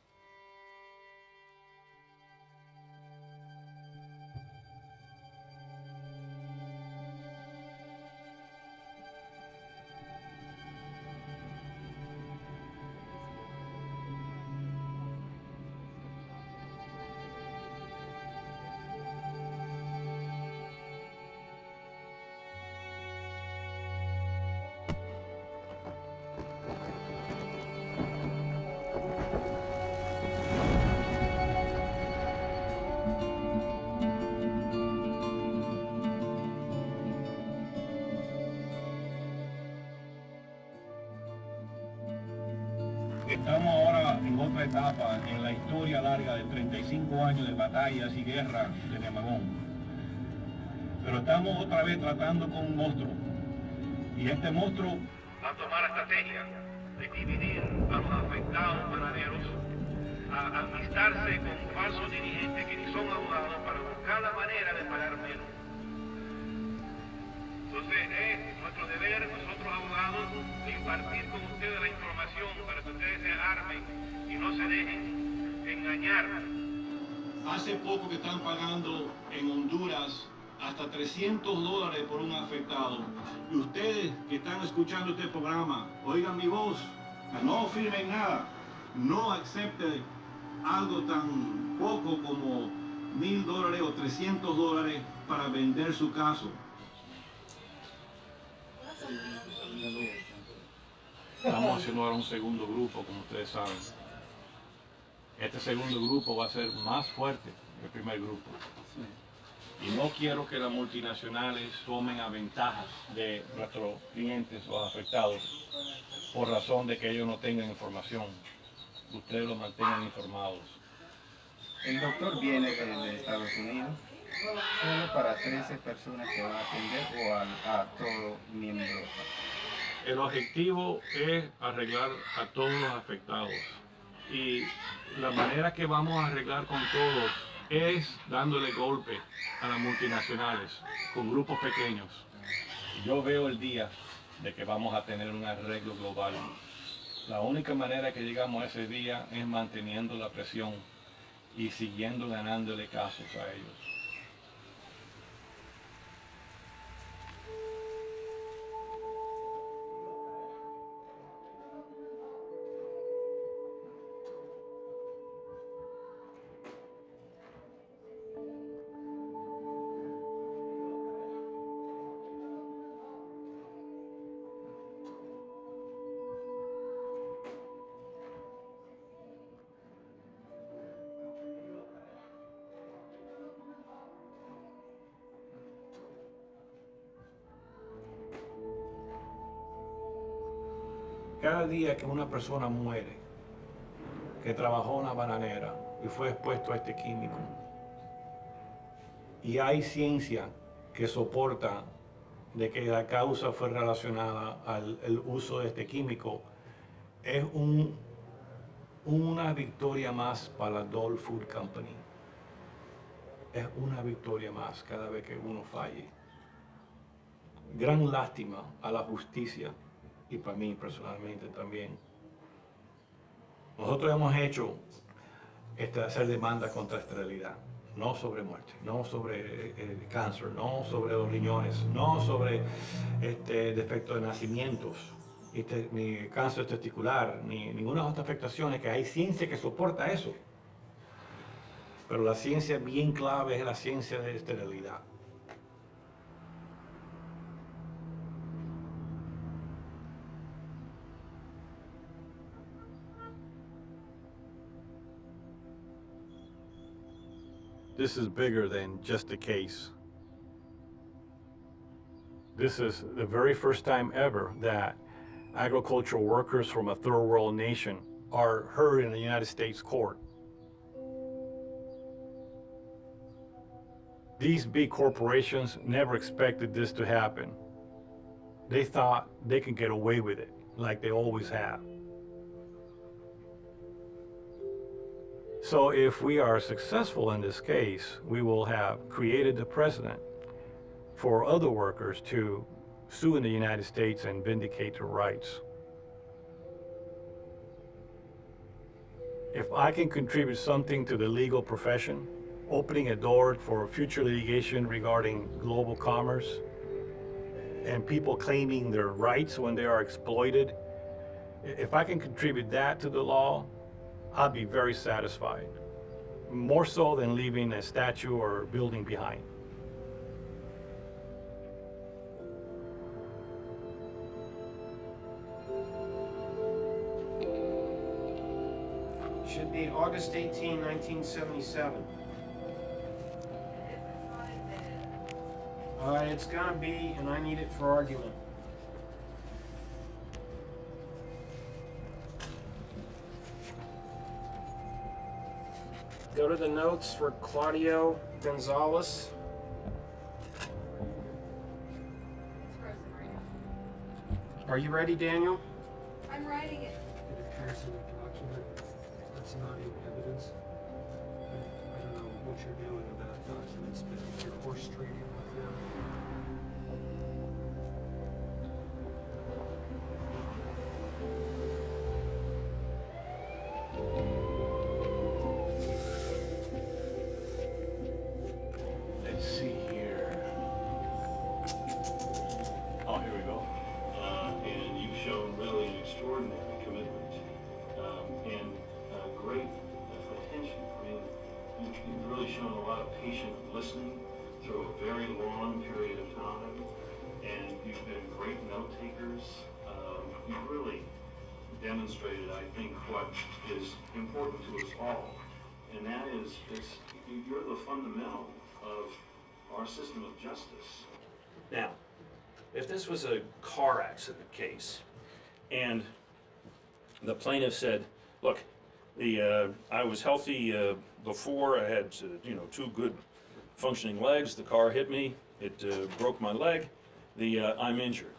Speaker 5: Estamos ahora en otra etapa en la historia larga de 35 años de batallas y guerras de Nemagón. Pero estamos otra vez tratando con un monstruo. Y este monstruo
Speaker 7: a tomar la estrategia de dividir a los afectados bananeros, a amistarse con falsos dirigentes que ni son abogados para buscar la manera de pagar menos. Entonces es nuestro deber, nosotros abogados, impartir con ustedes la información para que ustedes se armen y no se dejen engañar.
Speaker 5: hace poco que están pagando en Honduras hasta $300 por un afectado. Y ustedes que están escuchando este programa, oigan mi voz, no firmen nada, no acepten algo tan poco como $1,000 o $300 para vender su caso. Estamos haciendo ahora un segundo grupo, como ustedes saben. Este segundo grupo va a ser más fuerte que el primer grupo. Y no quiero que las multinacionales tomen a ventaja de nuestros clientes o afectados por razón de que ellos no tengan información. Ustedes los mantengan informados.
Speaker 9: El doctor viene de Estados Unidos solo para 13 personas que van a atender o a todo miembro.
Speaker 5: El objetivo es arreglar a todos los afectados. Y la manera que vamos a arreglar con todos es dándole golpe a las multinacionales con grupos pequeños. Yo veo el día de que vamos a tener un arreglo global. La única manera que llegamos a ese día es manteniendo la presión y siguiendo ganándole casos a ellos. Cada día que una persona muere, que trabajó en una bananera y fue expuesto a este químico, y hay ciencia que soporta de que la causa fue relacionada al uso de este químico, es una victoria más para la Dole Food Company. Es una victoria más cada vez que uno falle. Gran lástima a la justicia y para mí personalmente también. Nosotros hemos hecho hacer demandas contra esterilidad, no sobre muerte, no sobre cáncer, no sobre los riñones, no sobre defectos de nacimientos, ni cáncer testicular, ni ninguna otra afectación, que hay ciencia que soporta eso. Pero la ciencia bien clave es la ciencia de esterilidad. This is bigger than just a case. This is the very first time ever that agricultural workers from a third world nation are heard in the United States court. These big corporations never expected this to happen. They thought they could get away with it, like they always have. So if we are successful in this case, we will have created the precedent for other workers to sue in the United States and vindicate their rights. If I can contribute something to the legal profession, opening a door for future litigation regarding global commerce and people claiming their rights when they are exploited, if I can contribute that to the law, I'll be very satisfied. More so than leaving a statue or building behind.
Speaker 2: Should be August 18, 1977. It's gonna be, and I need it for argument. Go to the notes for Claudio Gonzalez. Are you ready, Daniel?
Speaker 18: I'm writing it.
Speaker 4: It appears in the document. That's not in evidence. I don't know what you're doing with that document, but if you're horse trading with them.
Speaker 5: Let's see here. Oh, here we go.
Speaker 16: And you've shown really an extraordinary commitment and great attention. I mean, you've really shown a lot of patient listening through a very long period of time, and you've been great note takers. You've really demonstrated, I think, what is important to us all, and that is you're the fundamental of our system of justice. Now, if this was a car accident case, and the plaintiff said, look, I was healthy before, I had two good functioning legs, the car hit me, it broke my leg, I'm injured.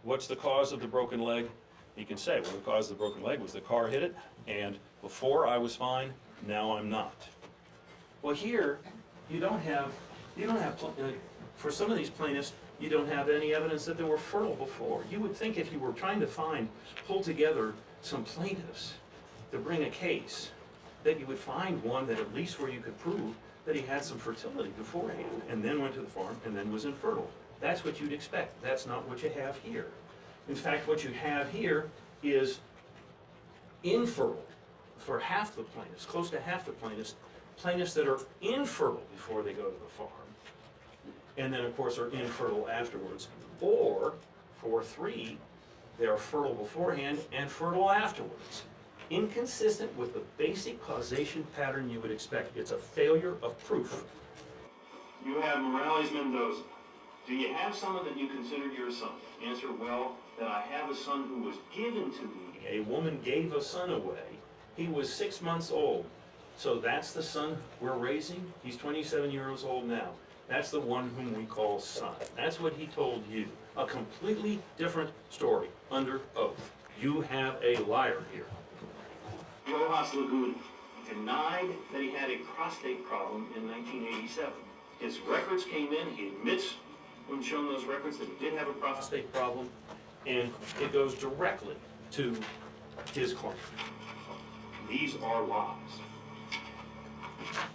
Speaker 16: What's the cause of the broken leg? He can say, well, the cause of the broken leg was the car hit it, and before I was fine, now I'm not. Well, here, you don't have, for some of these plaintiffs, you don't have any evidence that they were fertile before. You would think if you were trying to pull together some plaintiffs to bring a case, that you would find one that at least where you could prove that he had some fertility beforehand, and then went to the farm, and then was infertile. That's what you'd expect. That's not what you have here. In fact, what you have here is infertile for half the plaintiffs, close to half the plaintiffs that are infertile before they go to the farm, and then of course are infertile afterwards. Or for 3, they are fertile beforehand and fertile afterwards. Inconsistent with the basic causation pattern you would expect. It's a failure of proof. You have Morales Mendoza. Do you have someone that you consider your son? Answer, well, that I have a son who was given to me. A woman gave a son away. He was 6 months old. So that's the son we're raising? He's 27 years old now. That's the one whom we call son. That's what he told you. A completely different story, under oath. You have a liar here. Rojas Laguna denied that he had a prostate problem in 1987. His records came in, he admits when shown those records that he did have a prostate problem, and it goes directly to his claim. These are lies.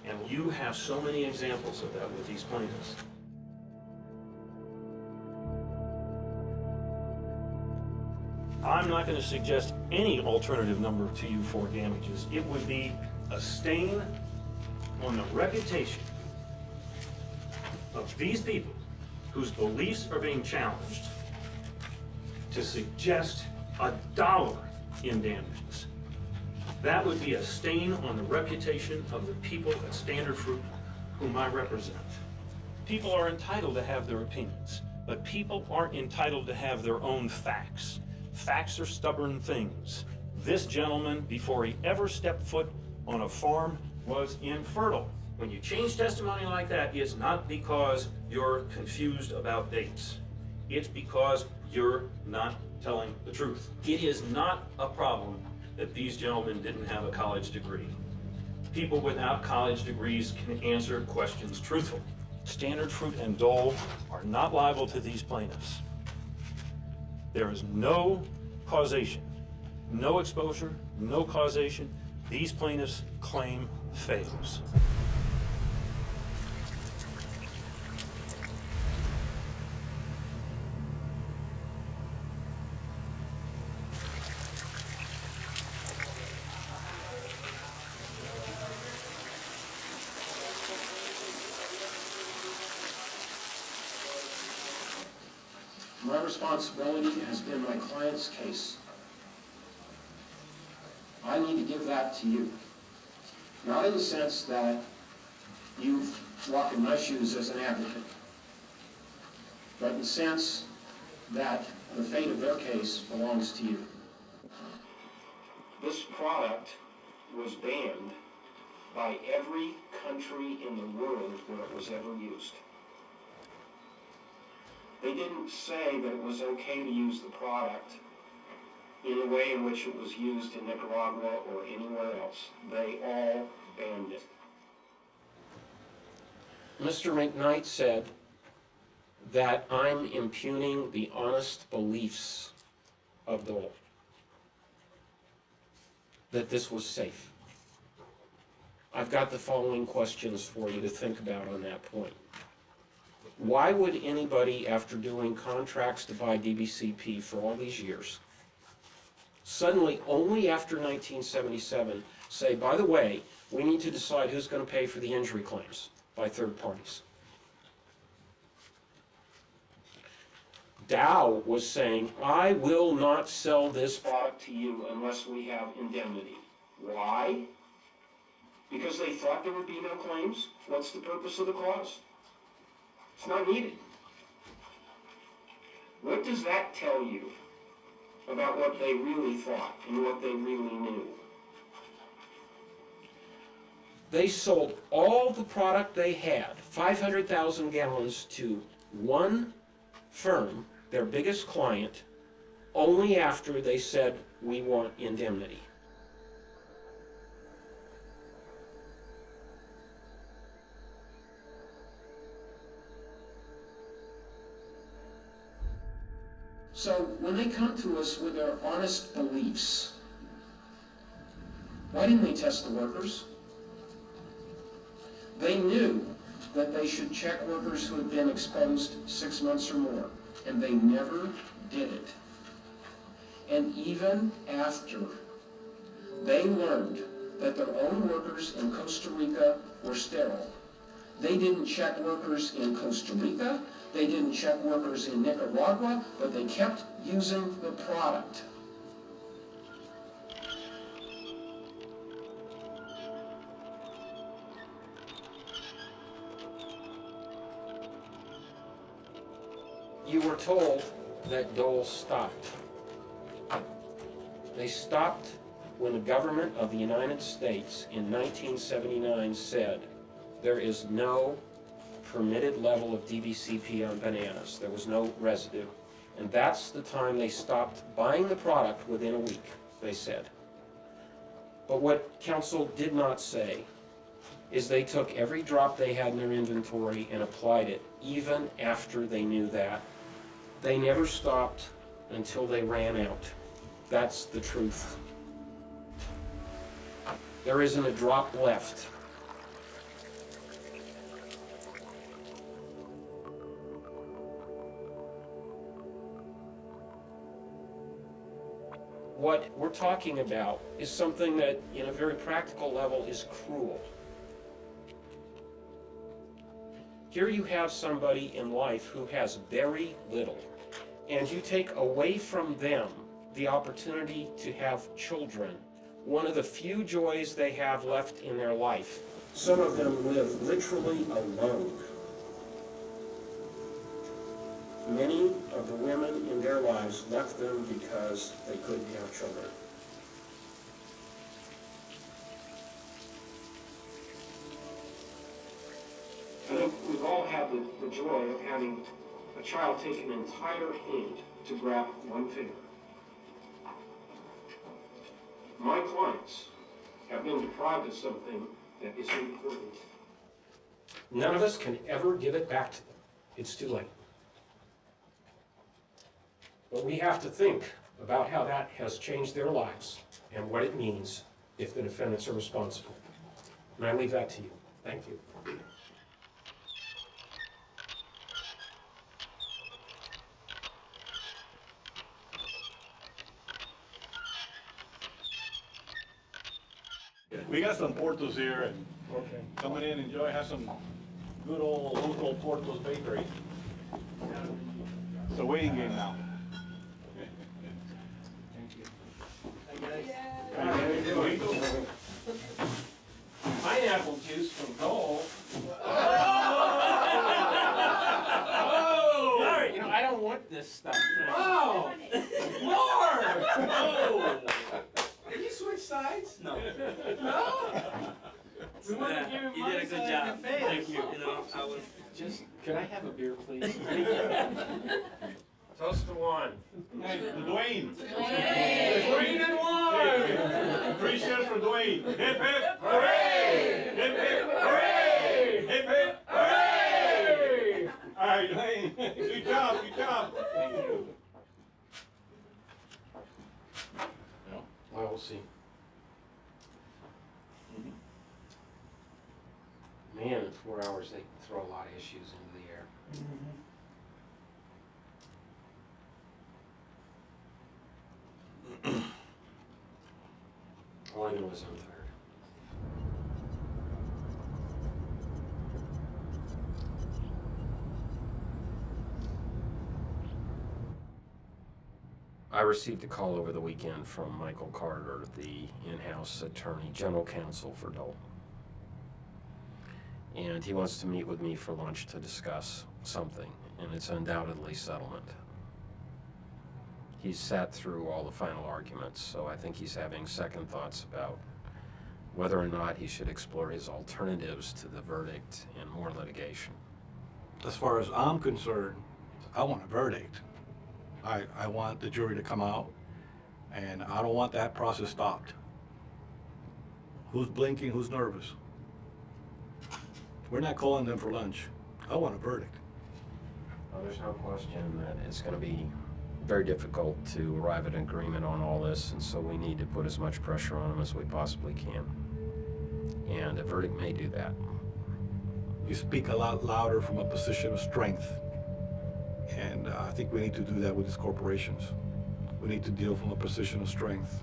Speaker 16: And you have so many examples of that with these plaintiffs. I'm not going to suggest any alternative number to you for damages. It would be a stain on the reputation of these people whose beliefs are being challenged to suggest $1 in damages. That would be a stain on the reputation of the people at Standard Fruit whom I represent. People are entitled to have their opinions, but people aren't entitled to have their own facts. Facts are stubborn things. This gentleman, before he ever stepped foot on a farm, was infertile. When you change testimony like that, it's not because you're confused about dates. It's because you're not telling the truth. It is not a problem that these gentlemen didn't have a college degree. People without college degrees can answer questions truthfully. Standard Fruit and Dole are not liable to these plaintiffs. There is no causation, no exposure, no causation. These plaintiffs' claim fails.
Speaker 14: My responsibility has been my client's case. I need to give that to you. Not in the sense that you walk in my shoes as an advocate, but in the sense that the fate of their case belongs to you. This product was banned by every country in the world where it was ever used. They didn't say that it was okay to use the product in the way in which it was used in Nicaragua or anywhere else. They all banned it.
Speaker 17: Mr. McKnight said that I'm impugning the honest beliefs of Dole, that this was safe. I've got the following questions for you to think about on that point. Why would anybody, after doing contracts to buy DBCP for all these years, suddenly, only after 1977, say, by the way, we need to decide who's going to pay for the injury claims by third parties? Dow was saying, I will not sell this
Speaker 14: Product to you unless we have indemnity. Why? Because they thought there would be no claims? What's the purpose of the clause? It's not needed. What does that tell you about what they really thought and what they really knew?
Speaker 17: They sold all the product they had, 500,000 gallons, to one firm, their biggest client, only after they said, we want indemnity.
Speaker 14: So when they come to us with their honest beliefs, why didn't they test the workers? They knew that they should check workers who had been exposed 6 months or more, and they never did it. And even after they learned that their own workers in Costa Rica were sterile, they didn't check workers in Costa Rica, they didn't check workers in Nicaragua, but they kept using the product.
Speaker 17: You were told that Dole stopped. They stopped when the government of the United States in 1979 said there is no permitted level of DBCP on bananas. There was no residue. And that's the time they stopped buying the product within a week, they said. But what counsel did not say is they took every drop they had in their inventory and applied it, even after they knew that. They never stopped until they ran out. That's the truth. There isn't a drop left. What we're talking about is something that, in a very practical level, is cruel. Here you have somebody in life who has very little, and you take away from them the opportunity to have children, one of the few joys they have left in their life.
Speaker 14: Some of them live literally alone. Many of the women in their lives left them because they couldn't have children.
Speaker 12: I think we've all had the joy of having a child take an entire hand to grab one finger. My clients have been deprived of something that is important.
Speaker 19: None of us can ever give it back to them. It's too late. But we have to think about how that has changed their lives and what it means if the defendants are responsible. And I leave that to you. Thank you.
Speaker 5: We got some Portos here, and coming in, enjoy, have some good old local Portos bakery. It's a waiting game now.
Speaker 19: Pineapple juice from Dole.
Speaker 11: Oh!
Speaker 19: Sorry, you know, I don't want this stuff.
Speaker 11: Oh!
Speaker 19: More!
Speaker 11: Oh!
Speaker 19: Did you switch sides?
Speaker 11: No.
Speaker 19: No? We want to
Speaker 11: Yeah,
Speaker 19: give him
Speaker 11: you
Speaker 19: money
Speaker 11: did a
Speaker 19: so
Speaker 11: good
Speaker 19: he
Speaker 11: job.
Speaker 19: can pay
Speaker 11: Thank
Speaker 19: us.
Speaker 11: you. You know, I was
Speaker 19: Just, can I have a beer, please? Toast to Juan.
Speaker 5: Hey, Dwayne.
Speaker 19: Dwayne and Juan!
Speaker 5: 3 shares for Dwayne. Hip hip.
Speaker 19: Hooray!
Speaker 5: Hip hip.
Speaker 19: Hooray!
Speaker 5: Hip hip.
Speaker 19: Hooray!
Speaker 5: All right, Dwayne. Good job. Good job.
Speaker 19: Thank you. Well, we'll see. Man, in 4 hours, they can throw a lot of issues into the air. All I know is I'm tired. I received a call over the weekend from Michael Carter, the in-house attorney general counsel for Dole. And he wants to meet with me for lunch to discuss something, and it's undoubtedly settlement. He's sat through all the final arguments, so I think he's having second thoughts about whether or not he should explore his alternatives to the verdict and more litigation.
Speaker 5: As far as I'm concerned, I want a verdict. I want the jury to come out, and I don't want that process stopped. Who's blinking, who's nervous? We're not calling them for lunch. I want a verdict.
Speaker 17: Well, there's no question that it's going to be very difficult to arrive at an agreement on all this, and so we need to put as much pressure on them as we possibly can. And a verdict may do that.
Speaker 5: You speak a lot louder from a position of strength. And I think we need to do that with these corporations. We need to deal from a position of strength.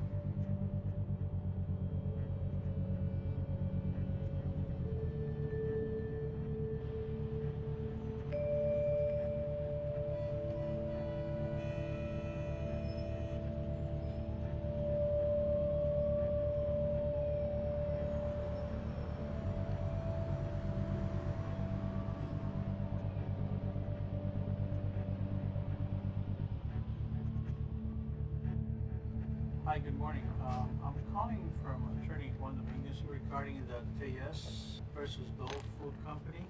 Speaker 21: Hi, good morning. I'm calling from attorney Juan Dominguez regarding the TS versus Dole Food Company.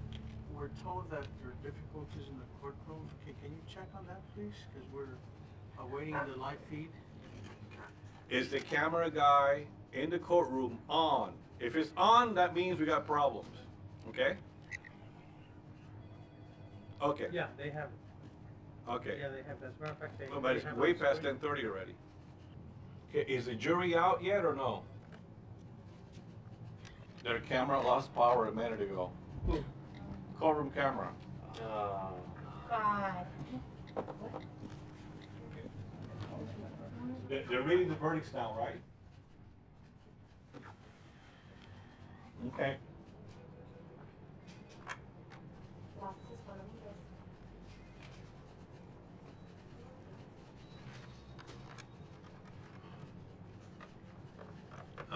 Speaker 21: We're told that there are difficulties in the courtroom. Can you check on that, please? Because we're awaiting the live feed.
Speaker 5: Is the camera guy in the courtroom on? If it's on, that means we got problems, okay? Okay.
Speaker 21: Yeah, they have it.
Speaker 5: Okay.
Speaker 21: Yeah, they have. As a matter of fact, they.
Speaker 5: Oh, but
Speaker 21: they
Speaker 5: it's
Speaker 21: have
Speaker 5: way
Speaker 21: on
Speaker 5: past
Speaker 21: screen.
Speaker 5: 10:30 already. Okay, is the jury out yet or no? Their camera lost power a minute ago. Courtroom camera.
Speaker 18: God.
Speaker 5: They're reading the verdicts now, right? Okay.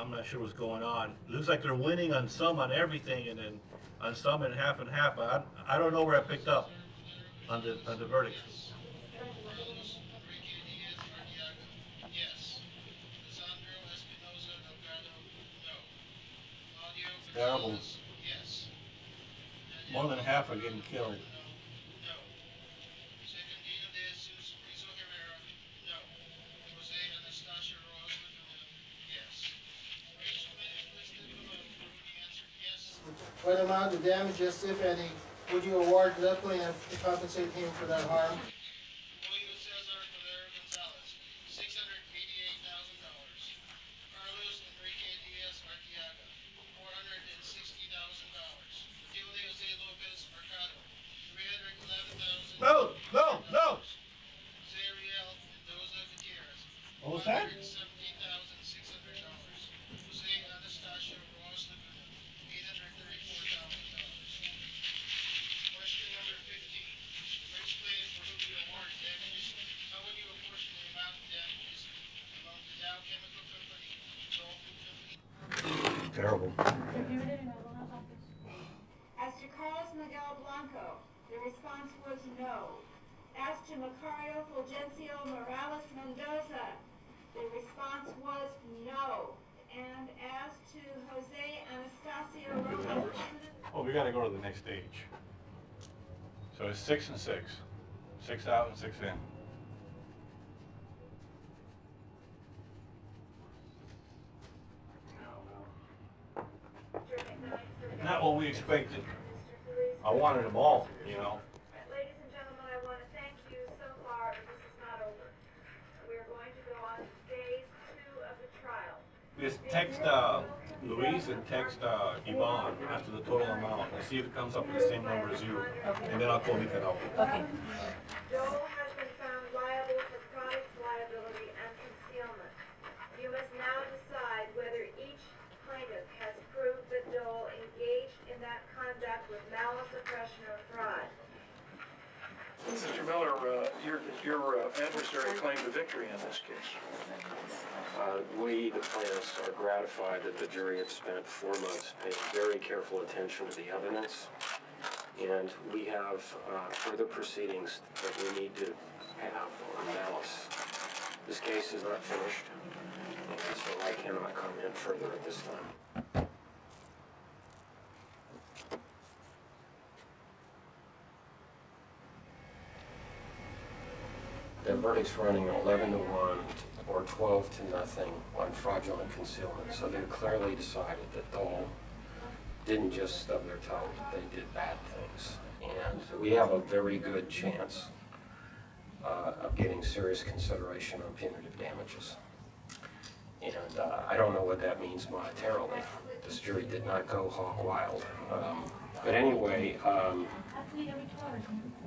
Speaker 5: I'm not sure what's going on. It looks like they're winning on some on everything, and then on some in half and half. But I don't know where I picked up on the verdicts. Terrible. More than half are getting killed.
Speaker 6: What amount of damages, if any, would you award the plaintiff to compensate him for that harm?
Speaker 5: No, no, no! What was that? Terrible.
Speaker 18: As to Carlos Miguel Blanco, the response was no. As to Macario Fulgencio Morales Mendoza, the response was no. And as to Jose Anastasio Rojas...
Speaker 5: Oh, we gotta go to the next stage. So it's 6 and 6. 6 out and 6 in. Not what we expected. I wanted them all, you know.
Speaker 18: Ladies and gentlemen, I want to thank you so far, but this is not over. We are going to go on to phase 2 of the trial.
Speaker 5: Just text Luis and text Yvonne after the total amount and see if it comes up with the same number as you. And then I'll call Nicaraguan.
Speaker 18: Okay. Dole has been found liable for products liability and concealment. You must now decide whether each plaintiff has proved that Dole engaged in that conduct with malice, oppression, or fraud.
Speaker 21: Mr. Miller, your adversary claimed a victory in this case.
Speaker 19: We, the plaintiffs, are gratified that the jury had spent 4 months paying very careful attention to the evidence, and we have further proceedings that we need to have on malice. This case is not finished, and so I cannot comment further at this time. The verdict's running 11 to 1 or 12 to nothing on fraudulent concealment. So they've clearly decided that Dole didn't just stub their toe, they did bad things. And we have a very good chance of getting serious consideration on punitive damages. And I don't know what that means monetarily. This jury did not go hog wild. But anyway,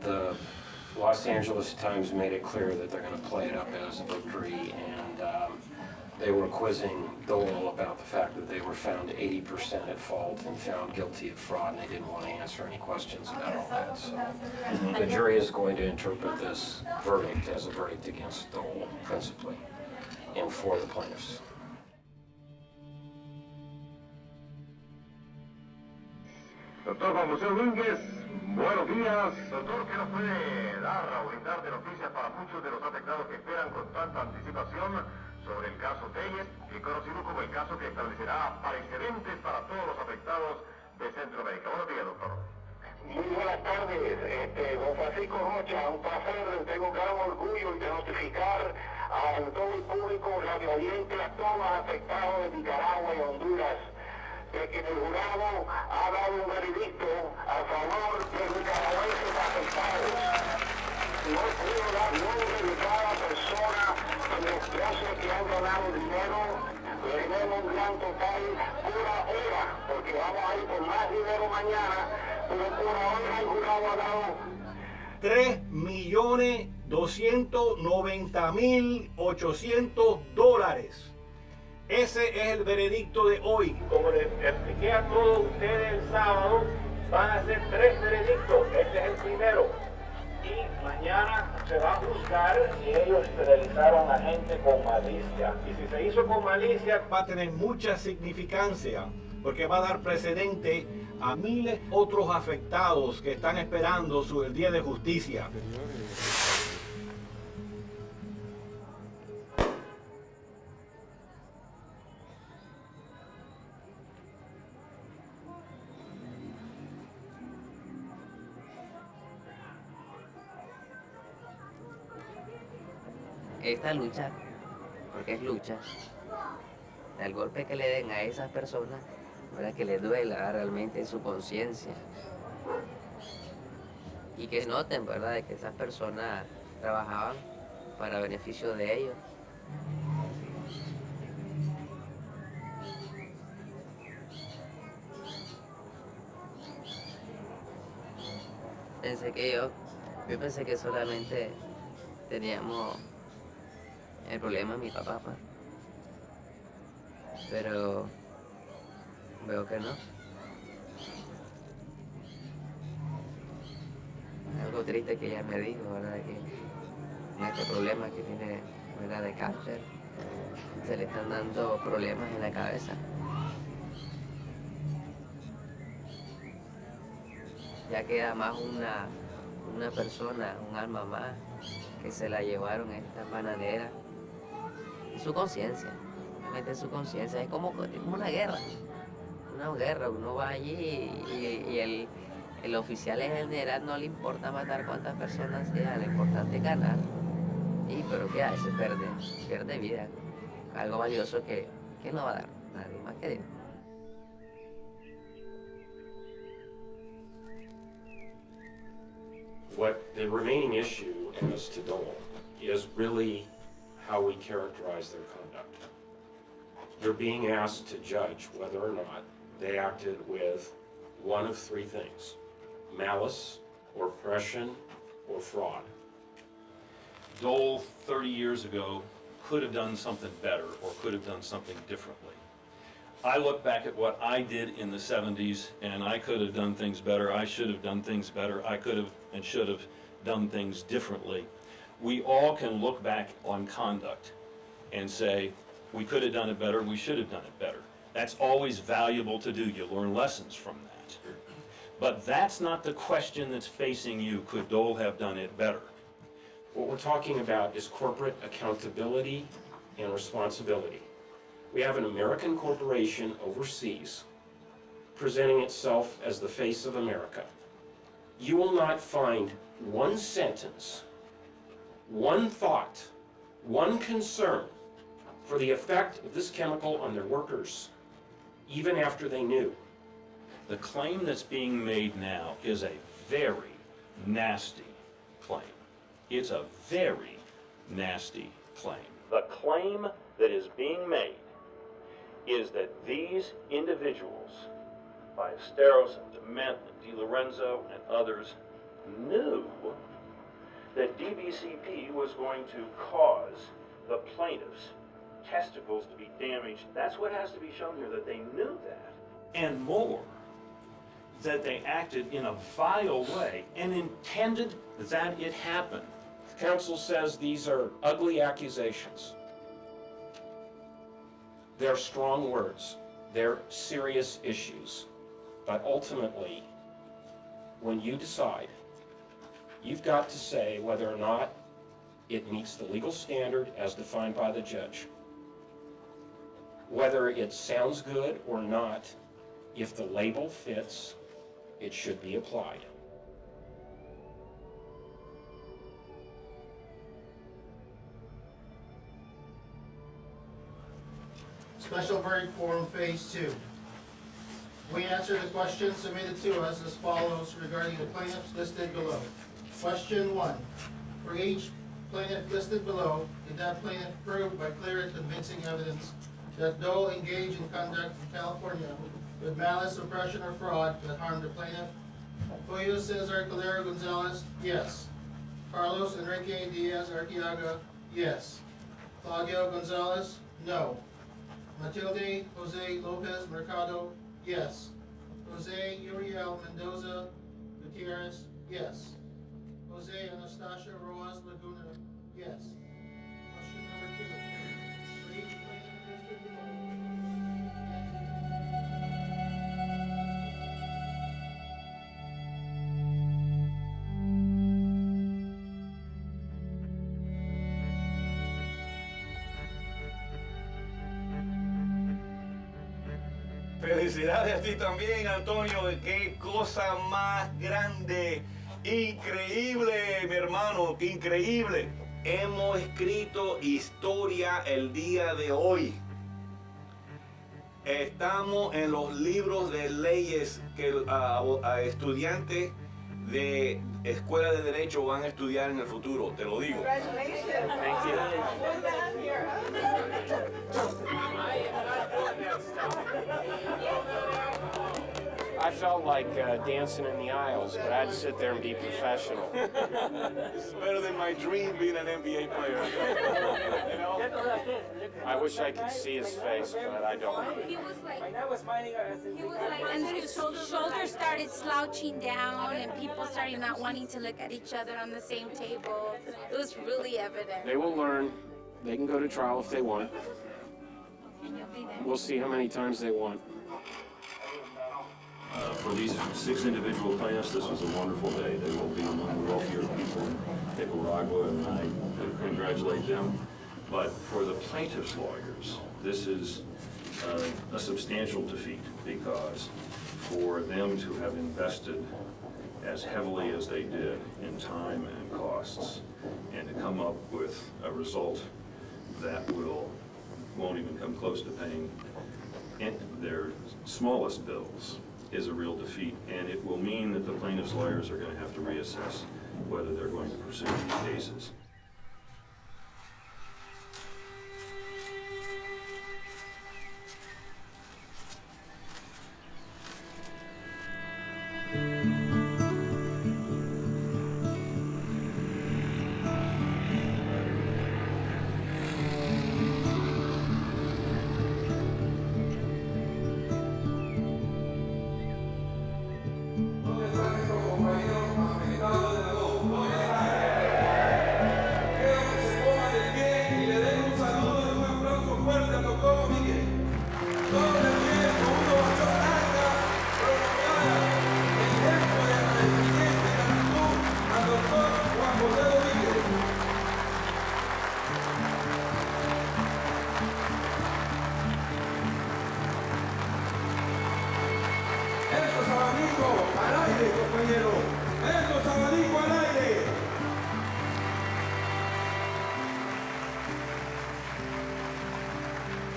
Speaker 19: the Los Angeles Times made it clear that they're going to play it up as a victory, and they were quizzing Dole about the fact that they were found 80% at fault and found guilty of fraud, and they didn't want to answer any questions about all that. So the jury is going to interpret this verdict as a verdict against Dole, principally, and for the plaintiffs.
Speaker 8: Doctor Juan Dominguez, buenos días. Doctor, ¿qué nos puede dar o brindar de noticias para muchos de los afectados que esperan con tanta anticipación sobre el caso Telles, conocido como el caso que establecerá precedentes para todos los afectados de Centroamérica? Buenos días, doctor.
Speaker 22: Muy buenas tardes, don Francisco Rocha, un placer, tengo gran orgullo de notificar a todo el público radioyente, a todos los afectados de Nicaragua y Honduras, de que el jurado ha dado un veredicto a favor de los nicaragüenses afectados. No puedo dar nombre de cada persona que me exprese que han ganado dinero, le debemos un gran total por ahora, porque vamos a ir por más dinero mañana, pero por ahora el jurado ha dado
Speaker 5: $3.090.800. Ese es el veredicto de hoy. Como les expliqué a todos ustedes el sábado, van a ser 3 veredictos. Este es el primero.
Speaker 13: y mañana se va a juzgar si ellos esterilizaron a gente con malicia. Y si se hizo con malicia,
Speaker 5: Va a tener mucha significancia porque va a dar precedente a miles otros afectados que están esperando el día de justicia.
Speaker 15: Esta lucha, porque es lucha, el golpe que le den a esas personas, para que les duela realmente en su conciencia y que noten, ¿verdad?, de que esas personas trabajaban para beneficio de ellos. Yo pensé que solamente teníamos el problema de mi papá, pues. Pero veo que no. Algo triste que ella me dijo, ¿verdad? Que en este problema que tiene, ¿verdad?, de cáncer, se le están dando problemas en la cabeza. Ya queda más una persona, un alma más, que se la llevaron a esta bananera. Y su conciencia, realmente su conciencia, es como una guerra. Una guerra, uno va allí y el oficial en general no le importa matar cuántas personas sea, lo importante es ganar. Pero ¿qué hace? Pierde vida, algo valioso que no va a dar nadie más que Dios.
Speaker 20: What the remaining issue as to Dole is really how we characterize their conduct. You're being asked to judge whether or not they acted with one of three things: malice, or oppression, or fraud.
Speaker 16: Dole 30 years ago could have done something better or could have done something differently. I look back at what I did in the 70s and I could have done things better, I should have done things better, I could have and should have done things differently. We all can look back on conduct and say, we could have done it better, we should have done it better. That's always valuable to do. You learn lessons from that. But that's not the question that's facing you. Could Dole have done it better?
Speaker 20: What we're talking about is corporate accountability and responsibility. We have an American corporation overseas presenting itself as the face of America. You will not find one sentence, one thought, one concern for the effect of this chemical on their workers, even after they knew.
Speaker 16: The claim that's being made now is a very nasty claim. It's a very nasty claim. The claim that is being made is that these individuals, Ballesteros, Dement, Di Lorenzo, and others, knew that DBCP was going to cause the plaintiffs' testicles to be damaged. That's what has to be shown here, that they knew that. And more, that they acted in a vile way and intended that it happen.
Speaker 20: Counsel says these are ugly accusations. They're strong words. They're serious issues. But ultimately, when you decide, you've got to say whether or not it meets the legal standard as defined by the judge. Whether it sounds good or not, if the label fits, it should be applied.
Speaker 6: Special verdict form phase 2. We answer the questions submitted to us as follows regarding the plaintiffs listed below. Question 1. For each plaintiff listed below, did that plaintiff prove by clear and convincing evidence that Dole engaged in conduct in California with malice, oppression, or fraud that harmed the plaintiff? Julio Cesar Calero Gonzalez, yes. Carlos Enrique Diaz Arteaga, yes. Claudio Gonzalez, no. Matilde Jose Lopez Mercado, yes. Jose Uriel Mendoza Gutierrez, yes. Jose Anastasia Rojas Laguna, yes. Question number 2. For each plaintiff listed below.
Speaker 5: Felicidades a ti también, Antonio. Qué cosa más grande. Increíble, mi hermano, increíble. Hemos escrito historia el día de hoy. Estamos en los libros de leyes que estudiantes de escuela de derecho van a estudiar en el futuro, te lo digo.
Speaker 21: Thank you. I felt like dancing in the aisles, but I had to sit there and be professional.
Speaker 5: It's better than my dream being an NBA player. You know?
Speaker 21: I wish I could see his face, but I don't.
Speaker 18: He was like, and then his shoulders started slouching down, and people started not wanting to look at each other on the same table. It was really evident.
Speaker 21: They will learn. They can go to trial if they want.
Speaker 18: And you'll be there.
Speaker 21: We'll see how many times they want.
Speaker 16: For these 6 individual plaintiffs, this was a wonderful day. They will be among the wealthier people in Nicaragua, and I congratulate them. But for the plaintiffs' lawyers, this is a substantial defeat, because for them to have invested as heavily as they did in time and costs, and to come up with a result that won't even come close to paying their smallest bills, is a real defeat, and it will mean that the plaintiffs' lawyers are going to have to reassess whether they're going to pursue these cases.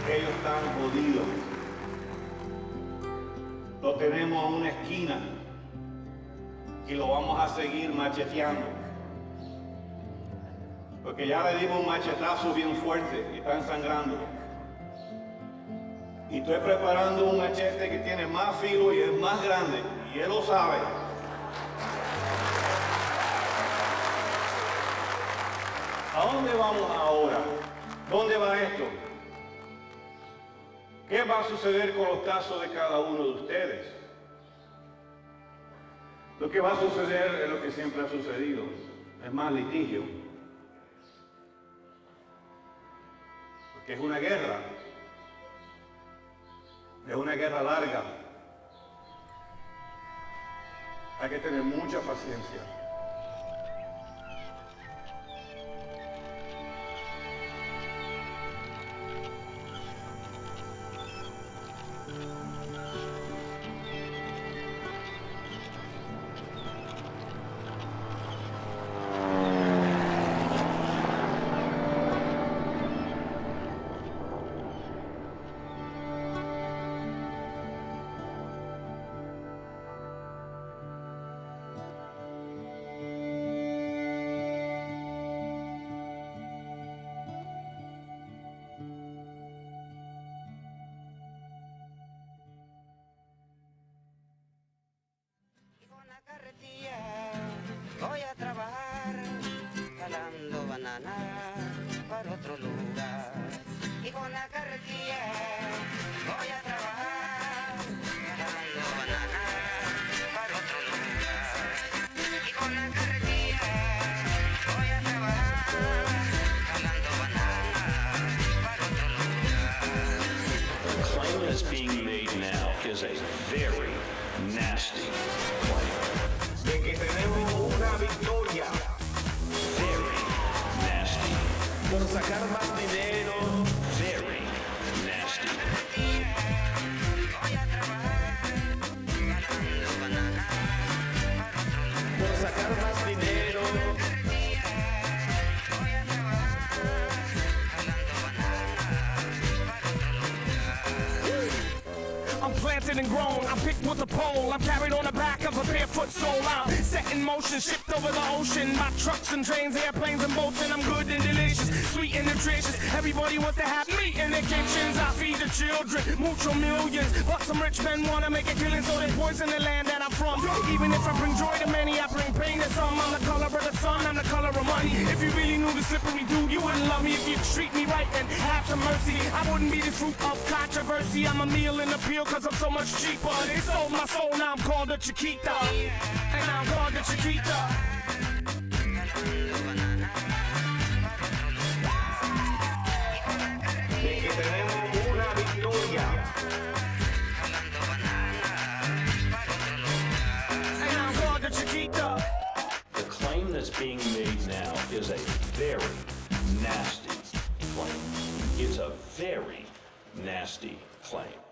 Speaker 5: Ellos están jodidos. Lo tenemos en una esquina y lo vamos a seguir macheteando. Porque ya le dimos un machetazo bien fuerte y están sangrando. Y estoy preparando un machete que tiene más filo y es más grande, y él lo sabe. ¿A dónde vamos ahora? ¿Dónde va esto? ¿Qué va a suceder con los casos de cada uno de ustedes? Lo que va a suceder es lo que siempre ha sucedido, es más litigio. Porque es una guerra larga. Hay que tener mucha paciencia.
Speaker 8: Por sacar más dinero, very nasty. Por sacar más dinero.
Speaker 1: I'm planted and grown, I'm picked with a pole. I'm carried on the back of a barefoot soul. I'm set in motion, shipped over the ocean. My trucks and trains, airplanes and boats, and I'm good and delicious, sweet and nutritious. Everybody wants to have me in their kitchens. I feed the children, mucho millions. But some rich men wanna make a killing, so they poison the land that I'm from. Even if I bring joy to many, I bring pain to some. I'm the color of the sun, I'm the color of money. If you really knew the slippery dude, you wouldn't love me. If you treat me right and have some mercy, I wouldn't be the fruit of controversy. I'm a meal and appeal, cause I'm so much cheaper. They sold my soul, now I'm called a Chiquita. And I'm called a Chiquita.
Speaker 8: De que tenemos una victoria.
Speaker 1: And I'm called a Chiquita.
Speaker 16: The claim that's being made now is a very nasty claim. It's a very nasty claim.